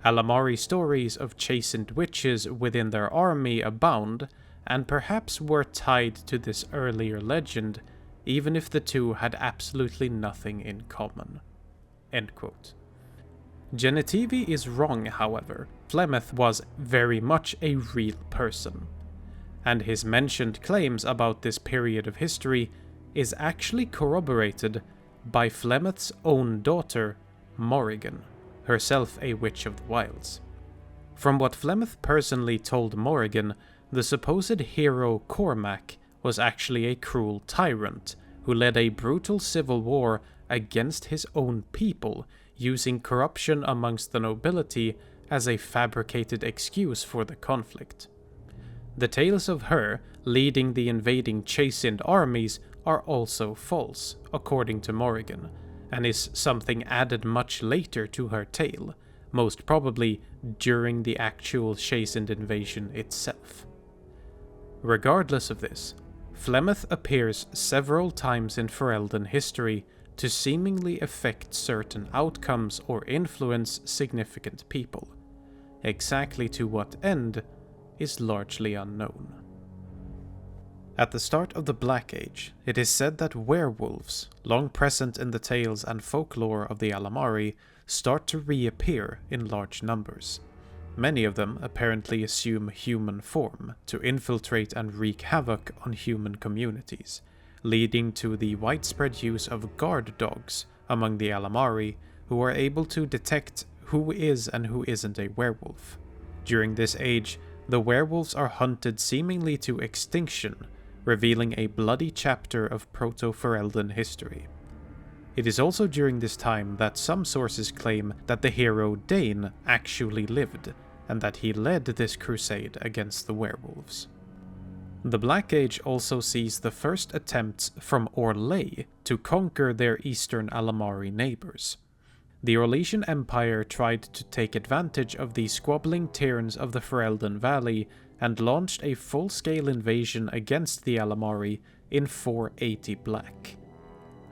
Alamari stories of chastened witches within their army abound, and perhaps were tied to this earlier legend, even if the two had absolutely nothing in common." End quote. Genetivi is wrong, however. Flemeth was very much a real person, and his mentioned claims about this period of history is actually corroborated by Flemeth's own daughter, Morrigan, herself a witch of the wilds. From what Flemeth personally told Morrigan, the supposed hero Cormac was actually a cruel tyrant who led a brutal civil war against his own people, using corruption amongst the nobility as a fabricated excuse for the conflict. The tales of her leading the invading Chastened armies are also false, according to Morrigan, and is something added much later to her tale, most probably during the actual Chastened invasion itself. Regardless of this, Flemeth appears several times in Ferelden history to seemingly affect certain outcomes or influence significant people, exactly to what end is largely unknown. At the start of the Black Age, it is said that werewolves, long present in the tales and folklore of the Alamari, start to reappear in large numbers. Many of them apparently assume human form to infiltrate and wreak havoc on human communities, leading to the widespread use of guard dogs among the Alamari, who are able to detect who is and who isn't a werewolf. During this age, the werewolves are hunted seemingly to extinction, revealing a bloody chapter of Proto-Ferelden history. It is also during this time that some sources claim that the hero Dane actually lived, and that he led this crusade against the werewolves. The Black Age also sees the first attempts from Orlais to conquer their eastern Alamari neighbours. The Orlesian Empire tried to take advantage of the squabbling Tyrns of the Ferelden Valley and launched a full-scale invasion against the Alamari in 480 Black.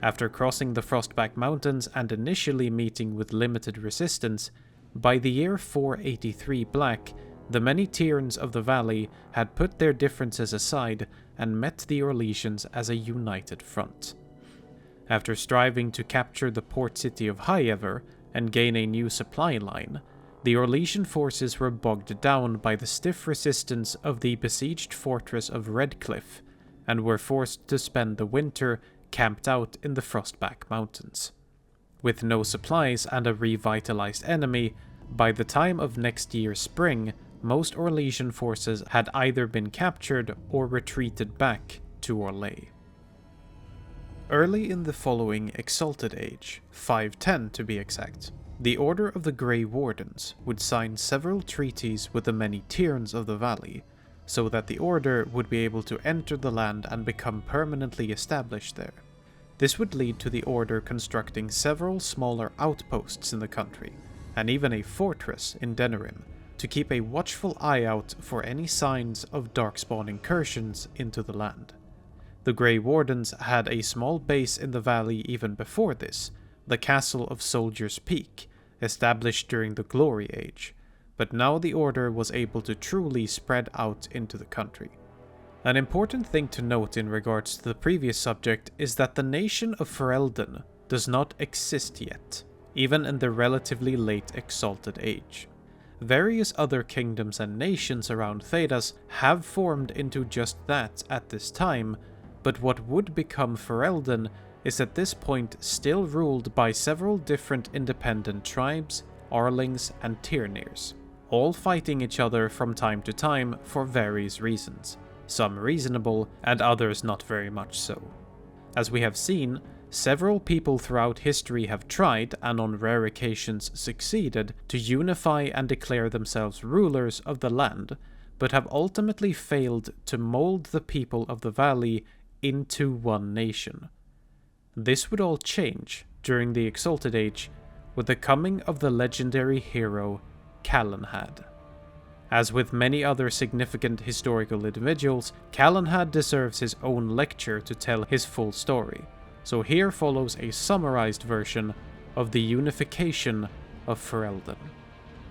After crossing the Frostback Mountains and initially meeting with limited resistance, by the year 483 Black, the many Tyrns of the valley had put their differences aside and met the Orlesians as a united front. After striving to capture the port city of Highever and gain a new supply line, the Orlesian forces were bogged down by the stiff resistance of the besieged fortress of Redcliffe, and were forced to spend the winter camped out in the Frostback Mountains. With no supplies and a revitalized enemy, by the time of next year's spring, most Orlesian forces had either been captured or retreated back to Orlais. Early in the following Exalted Age, 510 to be exact, the Order of the Grey Wardens would sign several treaties with the many Tyrns of the valley, so that the Order would be able to enter the land and become permanently established there. This would lead to the Order constructing several smaller outposts in the country, and even a fortress in Denerim, to keep a watchful eye out for any signs of darkspawn incursions into the land. The Grey Wardens had a small base in the valley even before this, the Castle of Soldiers' Peak, established during the Glory Age, but now the Order was able to truly spread out into the country. An important thing to note in regards to the previous subject is that the nation of Ferelden does not exist yet, even in the relatively late Exalted Age. Various other kingdoms and nations around Thedas have formed into just that at this time, but what would become Ferelden is at this point still ruled by several different independent tribes, Arlings and Tyrnirs, all fighting each other from time to time for various reasons, some reasonable and others not very much so. As we have seen, several people throughout history have tried, and on rare occasions succeeded, to unify and declare themselves rulers of the land, but have ultimately failed to mold the people of the valley into one nation. This would all change during the Exalted Age with the coming of the legendary hero Calenhad. As with many other significant historical individuals, Calenhad deserves his own lecture to tell his full story, so here follows a summarized version of the unification of Ferelden.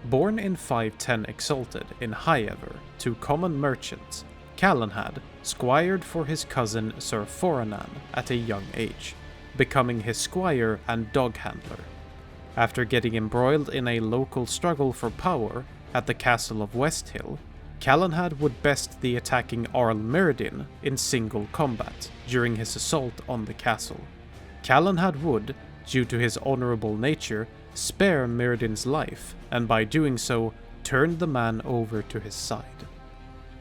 Born in 510 Exalted in Highever to common merchants, Calenhad squired for his cousin Sir Foranan at a young age, becoming his squire and dog handler. After getting embroiled in a local struggle for power at the castle of Westhill, Calenhad would best the attacking Arl Mirrodin in single combat during his assault on the castle. Calenhad would, due to his honourable nature, spare Mirrodin's life, and by doing so, turn the man over to his side.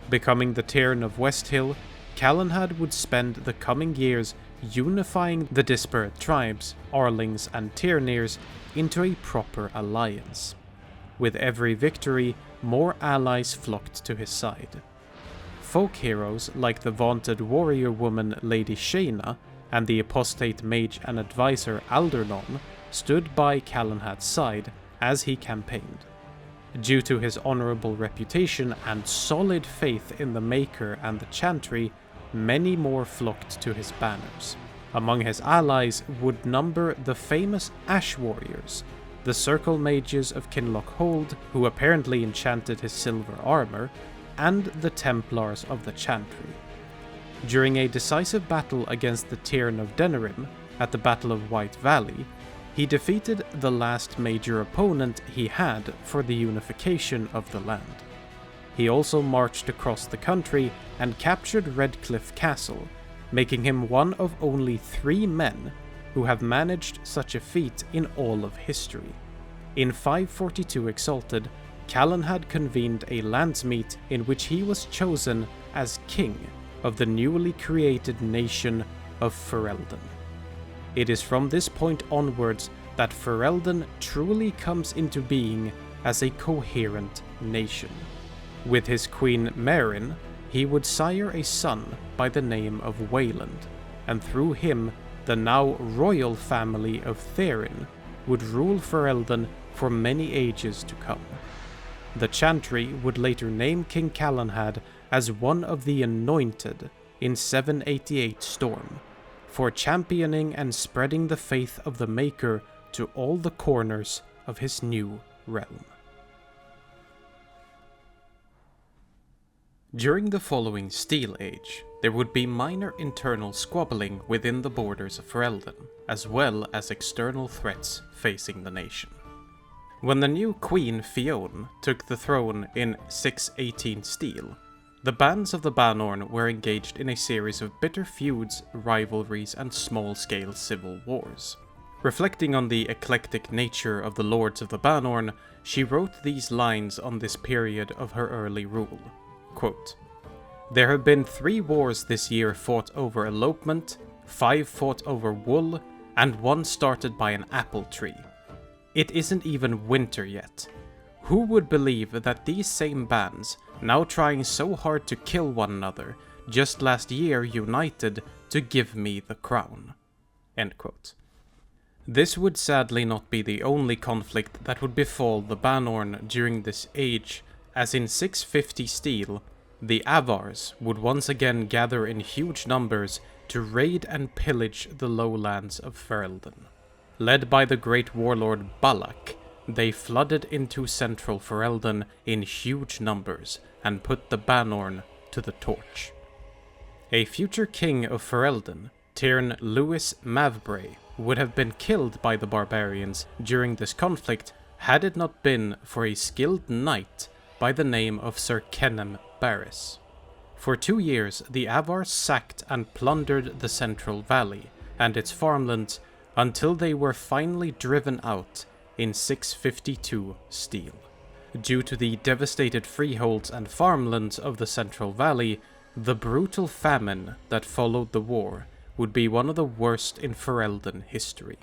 Becoming the Tyrn of Westhill, Calenhad would spend the coming years unifying the disparate tribes, Arlings and Tyrnirs, into a proper alliance. With every victory, more allies flocked to his side. Folk heroes like the vaunted warrior woman Lady Shayna and the apostate mage and advisor Aldernon stood by Calenhad's side as he campaigned. Due to his honourable reputation and solid faith in the Maker and the Chantry, many more flocked to his banners. Among his allies would number the famous Ash Warriors, the Circle Mages of Kinloch Hold, who apparently enchanted his silver armor, and the Templars of the Chantry. During a decisive battle against the Tyrn of Denerim at the Battle of White Valley, he defeated the last major opponent he had for the unification of the land. He also marched across the country and captured Redcliffe Castle, making him one of only 3 men who have managed such a feat in all of history. In 542 Exalted, Callan had convened a Landsmeet in which he was chosen as king of the newly created nation of Ferelden. It is from this point onwards that Ferelden truly comes into being as a coherent nation. With his queen Meryn, he would sire a son by the name of Wayland, and through him the now royal family of Therin would rule Ferelden for many ages to come. The Chantry would later name King Calanhad as one of the Anointed in 788 Storm, for championing and spreading the faith of the Maker to all the corners of his new realm. During the following Steel Age, there would be minor internal squabbling within the borders of Ferelden, as well as external threats facing the nation. When the new Queen Fionn took the throne in 618 Steel, the bands of the Banorn were engaged in a series of bitter feuds, rivalries, and small-scale civil wars. Reflecting on the eclectic nature of the Lords of the Banorn, she wrote these lines on this period of her early rule. Quote, "There have been 3 wars this year fought over elopement, 5 fought over wool, and 1 started by an apple tree. It isn't even winter yet. Who would believe that these same bands, now trying so hard to kill one another, just last year united to give me the crown?" End quote. This would sadly not be the only conflict that would befall the Banorn during this age, as in 650 Steel, the Avars would once again gather in huge numbers to raid and pillage the lowlands of Ferelden. Led by the great warlord Balak, they flooded into central Ferelden in huge numbers and put the Banorn to the torch. A future king of Ferelden, Tyrn Lewis Mavbray, would have been killed by the barbarians during this conflict had it not been for a skilled knight by the name of Sir Kennem Barris. For 2 years, the Avars sacked and plundered the Central Valley and its farmlands until they were finally driven out in 652 Steel. Due to the devastated freeholds and farmlands of the Central Valley, the brutal famine that followed the war would be one of the worst in Ferelden history.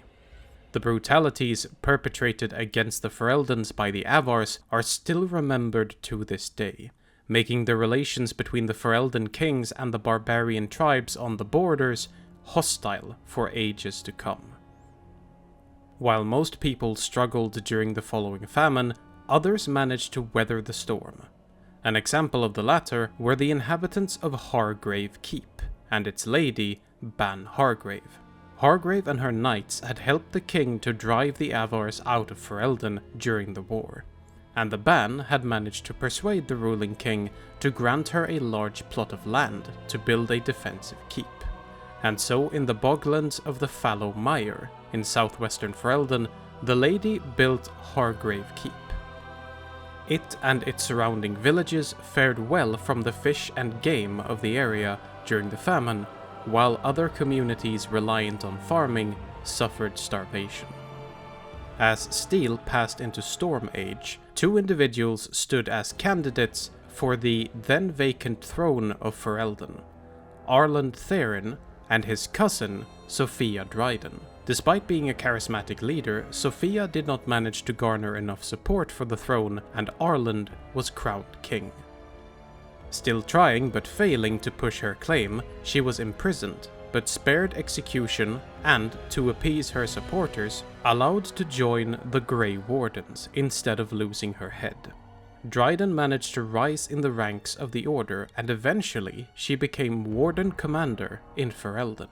The brutalities perpetrated against the Fereldens by the Avars are still remembered to this day, making the relations between the Ferelden kings and the barbarian tribes on the borders hostile for ages to come. While most people struggled during the following famine, others managed to weather the storm. An example of the latter were the inhabitants of Hargrave Keep and its lady, Ban Hargrave. Hargrave and her knights had helped the king to drive the Avars out of Ferelden during the war, and the Ban had managed to persuade the ruling king to grant her a large plot of land to build a defensive keep. And so in the boglands of the Fallow Mire in southwestern Ferelden, the lady built Hargrave Keep. It and its surrounding villages fared well from the fish and game of the area during the famine, while other communities reliant on farming suffered starvation. As Steel passed into Storm Age, 2 individuals stood as candidates for the then vacant throne of Ferelden, Arland Therin and his cousin, Sophia Dryden. Despite being a charismatic leader, Sophia did not manage to garner enough support for the throne, and Arland was crowned king. Still trying but failing to push her claim, she was imprisoned, but spared execution and, to appease her supporters, allowed to join the Grey Wardens instead of losing her head. Dryden managed to rise in the ranks of the Order, and eventually she became Warden Commander in Ferelden.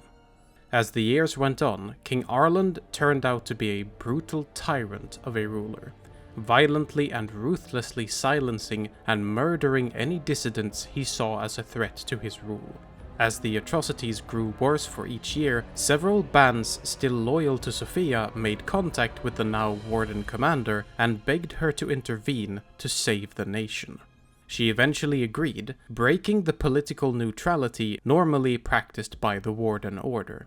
As the years went on, King Arland turned out to be a brutal tyrant of a ruler, violently and ruthlessly silencing and murdering any dissidents he saw as a threat to his rule. As the atrocities grew worse for each year, several bands still loyal to Sophia made contact with the now Warden commander and begged her to intervene to save the nation. She eventually agreed, breaking the political neutrality normally practiced by the Warden Order.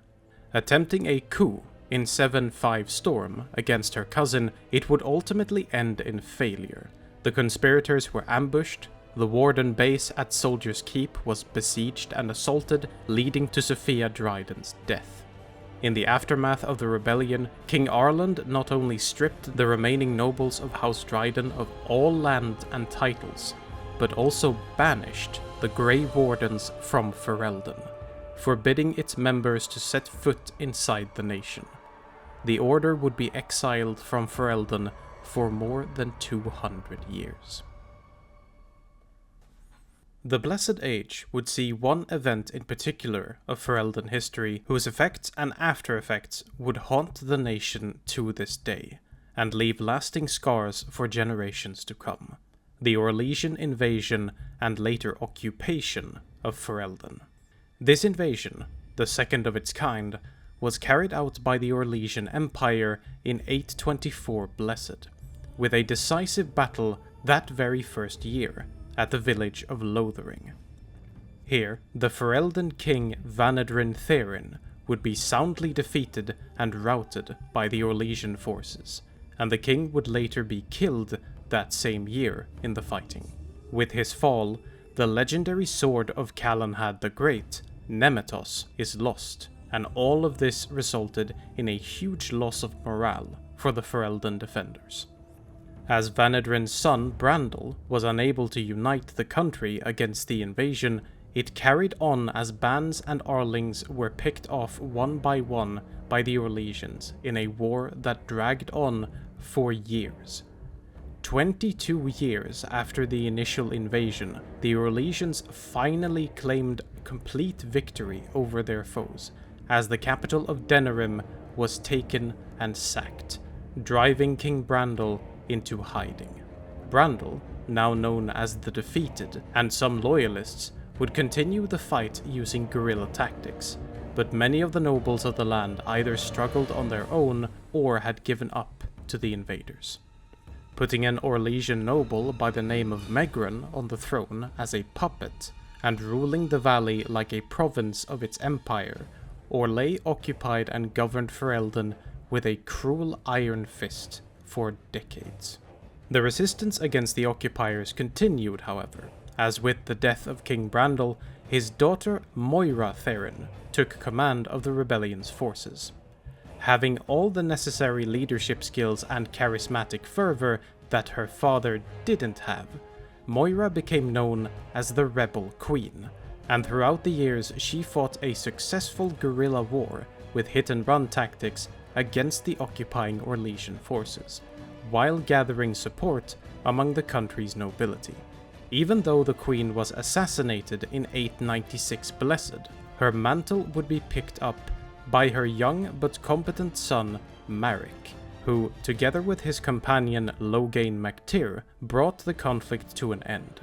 Attempting a coup in 7-5 Storm against her cousin, it would ultimately end in failure. The conspirators were ambushed, the Warden base at Soldier's Keep was besieged and assaulted, leading to Sophia Dryden's death. In the aftermath of the rebellion, King Arland not only stripped the remaining nobles of House Dryden of all land and titles, but also banished the Grey Wardens from Ferelden, forbidding its members to set foot inside the nation. The order would be exiled from Ferelden for more than 200 years. The Blessed Age would see one event in particular of Ferelden history whose effects and after-effects would haunt the nation to this day, and leave lasting scars for generations to come: the Orlesian invasion and later occupation of Ferelden. This invasion, the second of its kind, was carried out by the Orlesian Empire in 824 Blessed, with a decisive battle that very first year at the village of Lothering. Here, the Ferelden king Vanedrin Therin would be soundly defeated and routed by the Orlesian forces, and the king would later be killed that same year in the fighting. With his fall, the legendary sword of Calanhad the Great, Nemetos, is lost, and all of this resulted in a huge loss of morale for the Ferelden defenders. As Vanedrin's son Brandel was unable to unite the country against the invasion, it carried on as bands and Arlings were picked off one by one by the Orlesians in a war that dragged on for years. 22 years after the initial invasion, the Orlesians finally claimed complete victory over their foes, as the capital of Denerim was taken and sacked, driving King Brandel into hiding. Brandel, now known as the Defeated, and some loyalists would continue the fight using guerrilla tactics, but many of the nobles of the land either struggled on their own or had given up to the invaders. Putting an Orlesian noble by the name of Megran on the throne as a puppet, and ruling the valley like a province of its empire, Orlais occupied and governed Ferelden with a cruel iron fist for decades. The resistance against the occupiers continued, however, as with the death of King Brandel, his daughter Moira Therin took command of the rebellion's forces. Having all the necessary leadership skills and charismatic fervor that her father didn't have, Moira became known as the Rebel Queen, and throughout the years she fought a successful guerrilla war with hit-and-run tactics against the occupying Orlesian forces, while gathering support among the country's nobility. Even though the queen was assassinated in 896 Blessed, her mantle would be picked up by her young but competent son Maric, who, together with his companion Logain MacTyr, brought the conflict to an end.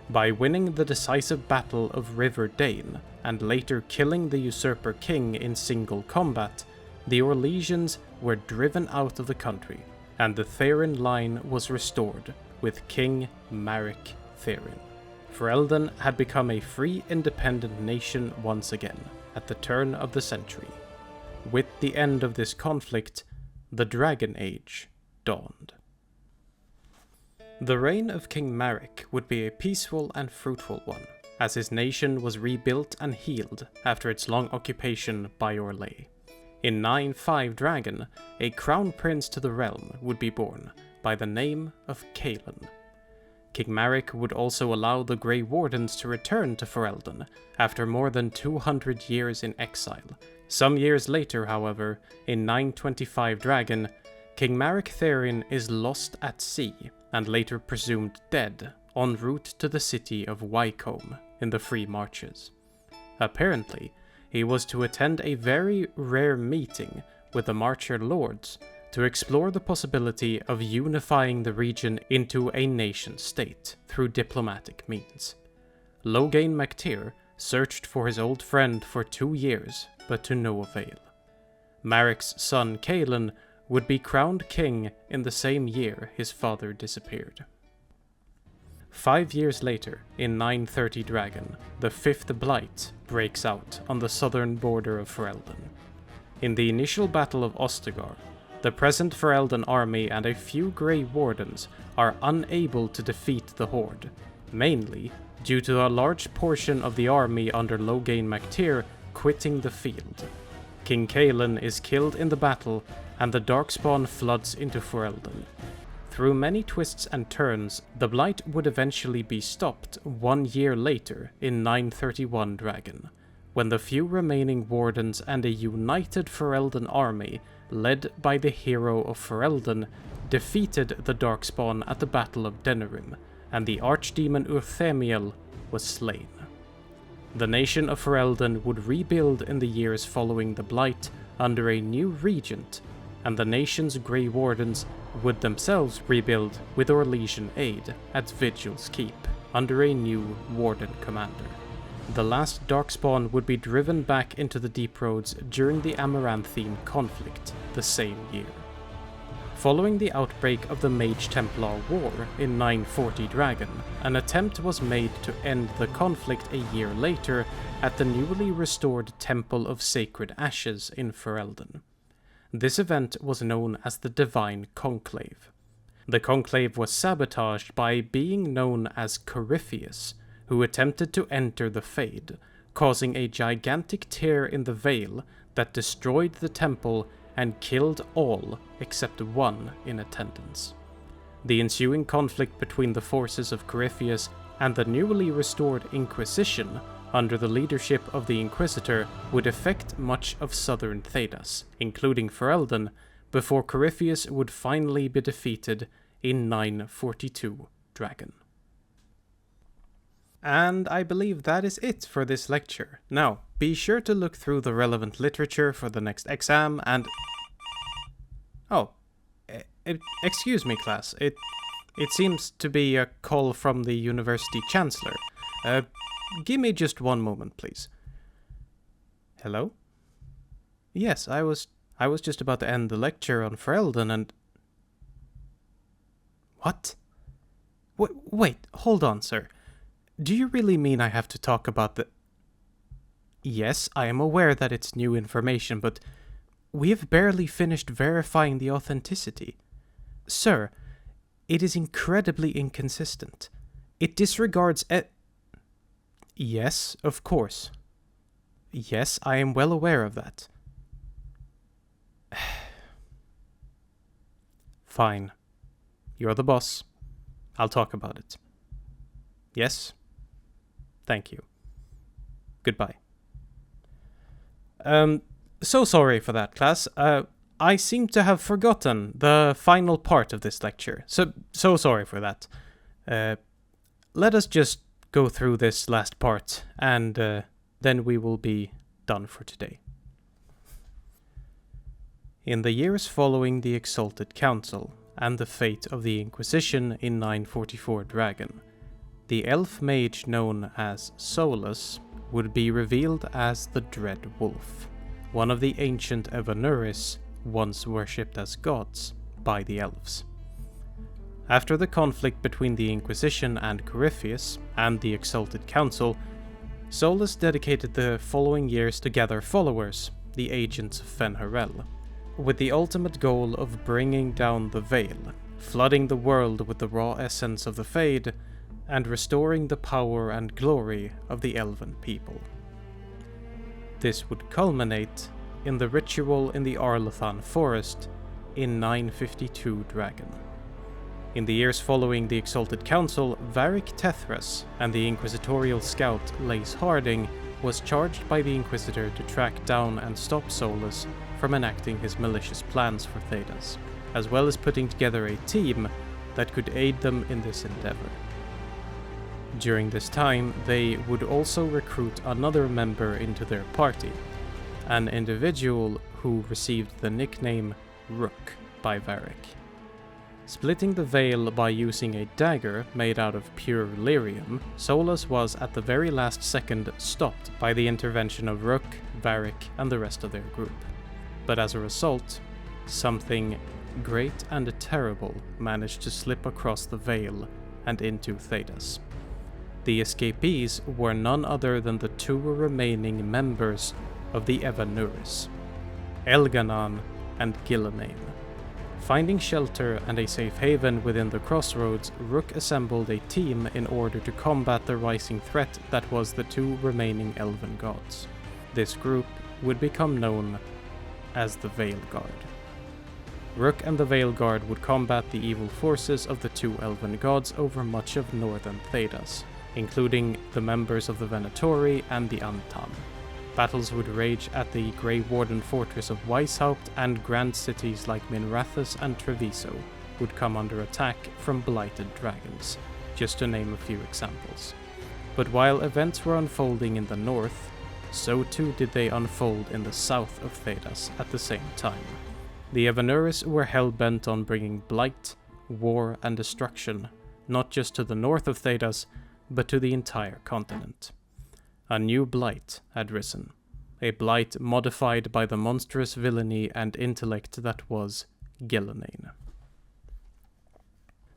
By winning the decisive Battle of River Dane, and later killing the usurper king in single combat, the Orlesians were driven out of the country, and the Therin line was restored with King Maric Therin. Ferelden had become a free, independent nation once again at the turn of the century. With the end of this conflict, the Dragon Age dawned. The reign of King Maric would be a peaceful and fruitful one, as his nation was rebuilt and healed after its long occupation by Orlais. In 9-5 Dragon, a crown prince to the realm would be born, by the name of Cailan. King Maric would also allow the Grey Wardens to return to Ferelden after more than 200 years in exile. Some years later, however, in 925 Dragon, King Maric Therin is lost at sea and later presumed dead en route to the city of Wycombe in the Free Marches. Apparently, he was to attend a very rare meeting with the Marcher Lords to explore the possibility of unifying the region into a nation-state through diplomatic means. Loghain MacTir searched for his old friend for 2 years, but to no avail. Maric's son Caelan would be crowned king in the same year his father disappeared. 5 years later, in 930 Dragon, the 5th Blight breaks out on the southern border of Ferelden. In the initial Battle of Ostagar, the present Ferelden army and a few Grey Wardens are unable to defeat the Horde, mainly due to a large portion of the army under Loghain MacTir quitting the field. King Caelan is killed in the battle, and the Darkspawn floods into Ferelden. Through many twists and turns, the Blight would eventually be stopped 1 year later in 931 Dragon, when the few remaining Wardens and a united Ferelden army, led by the hero of Ferelden, defeated the Darkspawn at the Battle of Denerim, and the Archdemon Urthemiel was slain. The nation of Ferelden would rebuild in the years following the Blight under a new regent, and the nation's Grey Wardens would themselves rebuild with Orlesian aid at Vigil's Keep under a new Warden commander. The last Darkspawn would be driven back into the Deep Roads during the Amaranthine conflict the same year. Following the outbreak of the Mage Templar War in 940 Dragon, an attempt was made to end the conflict a year later at the newly restored Temple of Sacred Ashes in Ferelden. This event was known as the Divine Conclave. The conclave was sabotaged by a being known as Corypheus, who attempted to enter the Fade, causing a gigantic tear in the veil that destroyed the temple and killed all except one in attendance. The ensuing conflict between the forces of Corypheus and the newly restored Inquisition under the leadership of the Inquisitor would affect much of southern Thedas, including Ferelden, before Corypheus would finally be defeated in 942 Dragon. And I believe that is it for this lecture. Now, be sure to look through the relevant literature for the next exam and... Oh, excuse me, class. It seems to be a call from the University Chancellor. Give me just one moment, please. Hello? Yes, I was just about to end the lecture on Ferelden and... What? Wait, hold on, sir. Do you really mean I have to talk about the... Yes, I am aware that it's new information, but we have barely finished verifying the authenticity. Sir, it is incredibly inconsistent. It disregards Yes, of course. Yes, I am well aware of that. Fine. You're the boss. I'll talk about it. Yes? Thank you. Goodbye. So sorry for that, class. I seem to have forgotten the final part of this lecture. So sorry for that. Let us just go through this last part, and then we will be done for today. In the years following the Exalted Council and the fate of the Inquisition in 944 Dragon, the elf mage known as Solus would be revealed as the Dread Wolf, one of the ancient Evanuris once worshipped as gods by the elves. After the conflict between the Inquisition and Corypheus and the Exalted Council, Solus dedicated the following years to gather followers, the Agents of Fen'Harel, with the ultimate goal of bringing down the Veil, flooding the world with the raw essence of the Fade, and restoring the power and glory of the Elven people. This would culminate in the ritual in the Arlathan Forest in 952 Dragon. In the years following the Exalted Council, Varric Tethras and the inquisitorial scout Lace Harding was charged by the Inquisitor to track down and stop Solus from enacting his malicious plans for Thedas, as well as putting together a team that could aid them in this endeavor. During this time, they would also recruit another member into their party, an individual who received the nickname Rook by Varric. Splitting the veil by using a dagger made out of pure lyrium, Solas was at the very last second stopped by the intervention of Rook, Varric, and the rest of their group. But as a result, something great and terrible managed to slip across the veil and into Thedas. The escapees were none other than the two remaining members of the Evanuris, Elganan and Gillenane. Finding shelter and a safe haven within the crossroads, Rook assembled a team in order to combat the rising threat that was the two remaining elven gods. This group would become known as the Veil Guard. Rook and the Veil Guard would combat the evil forces of the two elven gods over much of northern Thedas, including the members of the Venatori and the Antam. Battles would rage at the Grey Warden fortress of Weishaupt, and grand cities like Minrathous and Treviso would come under attack from blighted dragons, just to name a few examples. But while events were unfolding in the north, so too did they unfold in the south of Thedas at the same time. The Evanuris were hell-bent on bringing blight, war, and destruction, not just to the north of Thedas, but to the entire continent. A new blight had risen, a blight modified by the monstrous villainy and intellect that was Gillenane.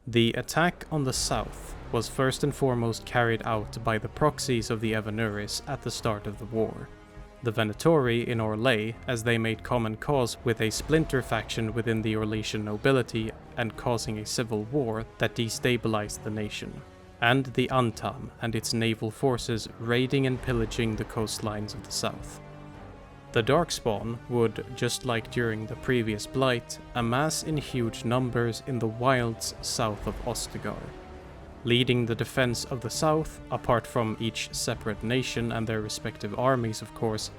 The attack on the south was first and foremost carried out by the proxies of the Evanuris at the start of the war. The Venatori in Orlais, as they made common cause with a splinter faction within the Orlesian nobility and causing a civil war that destabilized the nation, and the Antam and its naval forces raiding and pillaging the coastlines of the south. The Darkspawn would, just like during the previous Blight, amass in huge numbers in the wilds south of Ostagar. Leading the defense of the south, apart from each separate nation and their respective armies of course,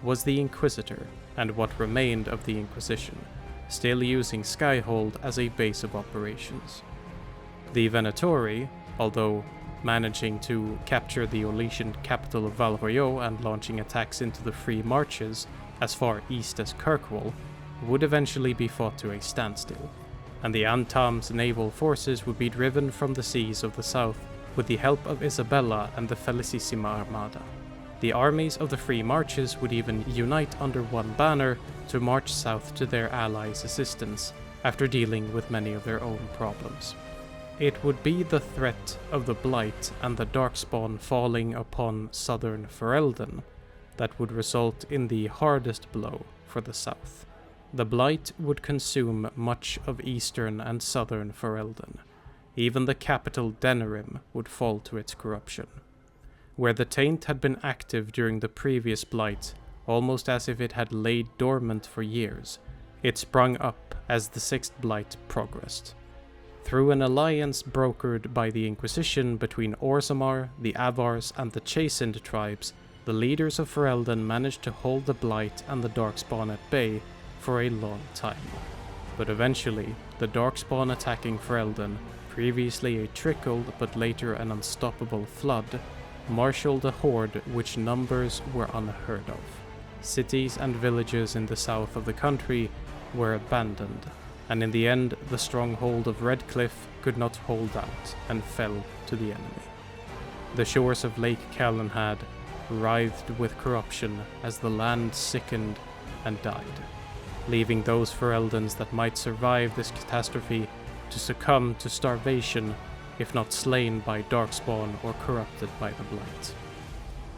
was the Inquisitor and what remained of the Inquisition, still using Skyhold as a base of operations. The Venatori, although managing to capture the Orlesian capital of Valroyo and launching attacks into the Free Marches as far east as Kirkwall, would eventually be fought to a standstill, and the Antam's naval forces would be driven from the seas of the south with the help of Isabella and the Felicissima Armada. The armies of the Free Marches would even unite under one banner to march south to their allies' assistance, after dealing with many of their own problems. It would be the threat of the Blight and the Darkspawn falling upon southern Ferelden that would result in the hardest blow for the south. The Blight would consume much of eastern and southern Ferelden. Even the capital Denerim would fall to its corruption. Where the Taint had been active during the previous Blight, almost as if it had laid dormant for years, it sprung up as the sixth Blight progressed. Through an alliance brokered by the Inquisition between Orzammar, the Avars, and the Chastened tribes, the leaders of Ferelden managed to hold the Blight and the Darkspawn at bay for a long time. But eventually, the Darkspawn attacking Ferelden, previously a trickled but later an unstoppable flood, marshaled a horde which numbers were unheard of. Cities and villages in the south of the country were abandoned, and in the end the stronghold of Redcliffe could not hold out and fell to the enemy. The shores of Lake Calenhad writhed with corruption as the land sickened and died, leaving those Fereldans that might survive this catastrophe to succumb to starvation, if not slain by Darkspawn or corrupted by the Blight.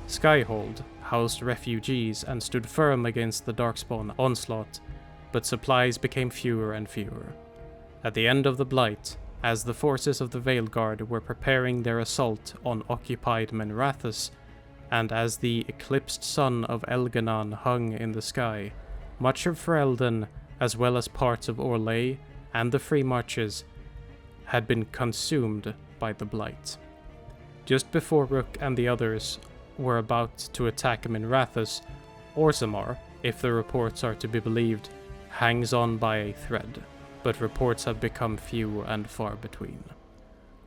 Skyhold housed refugees and stood firm against the Darkspawn onslaught, but supplies became fewer and fewer. At the end of the Blight, as the forces of the Veilguard were preparing their assault on occupied Minrathous, and as the eclipsed sun of Elganan hung in the sky, much of Ferelden, as well as parts of Orlais and the Free Marches, had been consumed by the Blight. Just before Rook and the others were about to attack Minrathous, Orzammar, if the reports are to be believed, hangs on by a thread, but reports have become few and far between.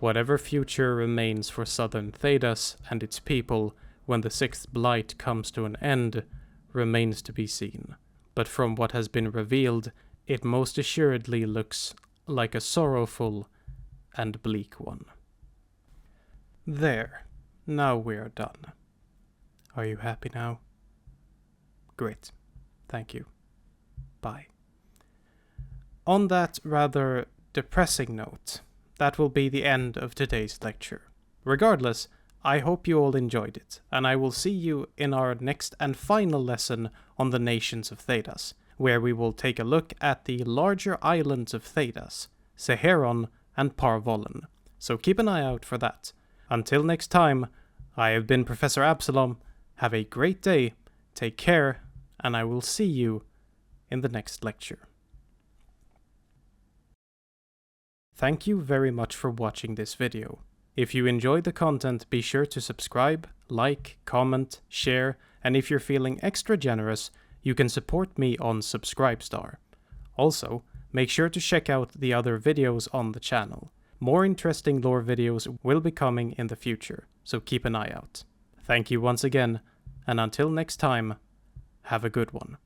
Whatever future remains for southern Thedas and its people when the sixth blight comes to an end remains to be seen. But from what has been revealed, it most assuredly looks like a sorrowful and bleak one. There. Now we are done. Are you happy now? Great. Thank you. Bye. On that rather depressing note, that will be the end of today's lecture. Regardless, I hope you all enjoyed it, and I will see you in our next and final lesson on the nations of Thedas, where we will take a look at the larger islands of Thedas, Seheron and Parvollen. So keep an eye out for that. Until next time, I have been Professor Absalom. Have a great day, take care, and I will see you in the next lecture. Thank you very much for watching this video. If you enjoyed the content, be sure to subscribe, like, comment, share, and if you're feeling extra generous, you can support me on Subscribestar. Also, make sure to check out the other videos on the channel. More interesting lore videos will be coming in the future, so keep an eye out. Thank you once again, and until next time, have a good one.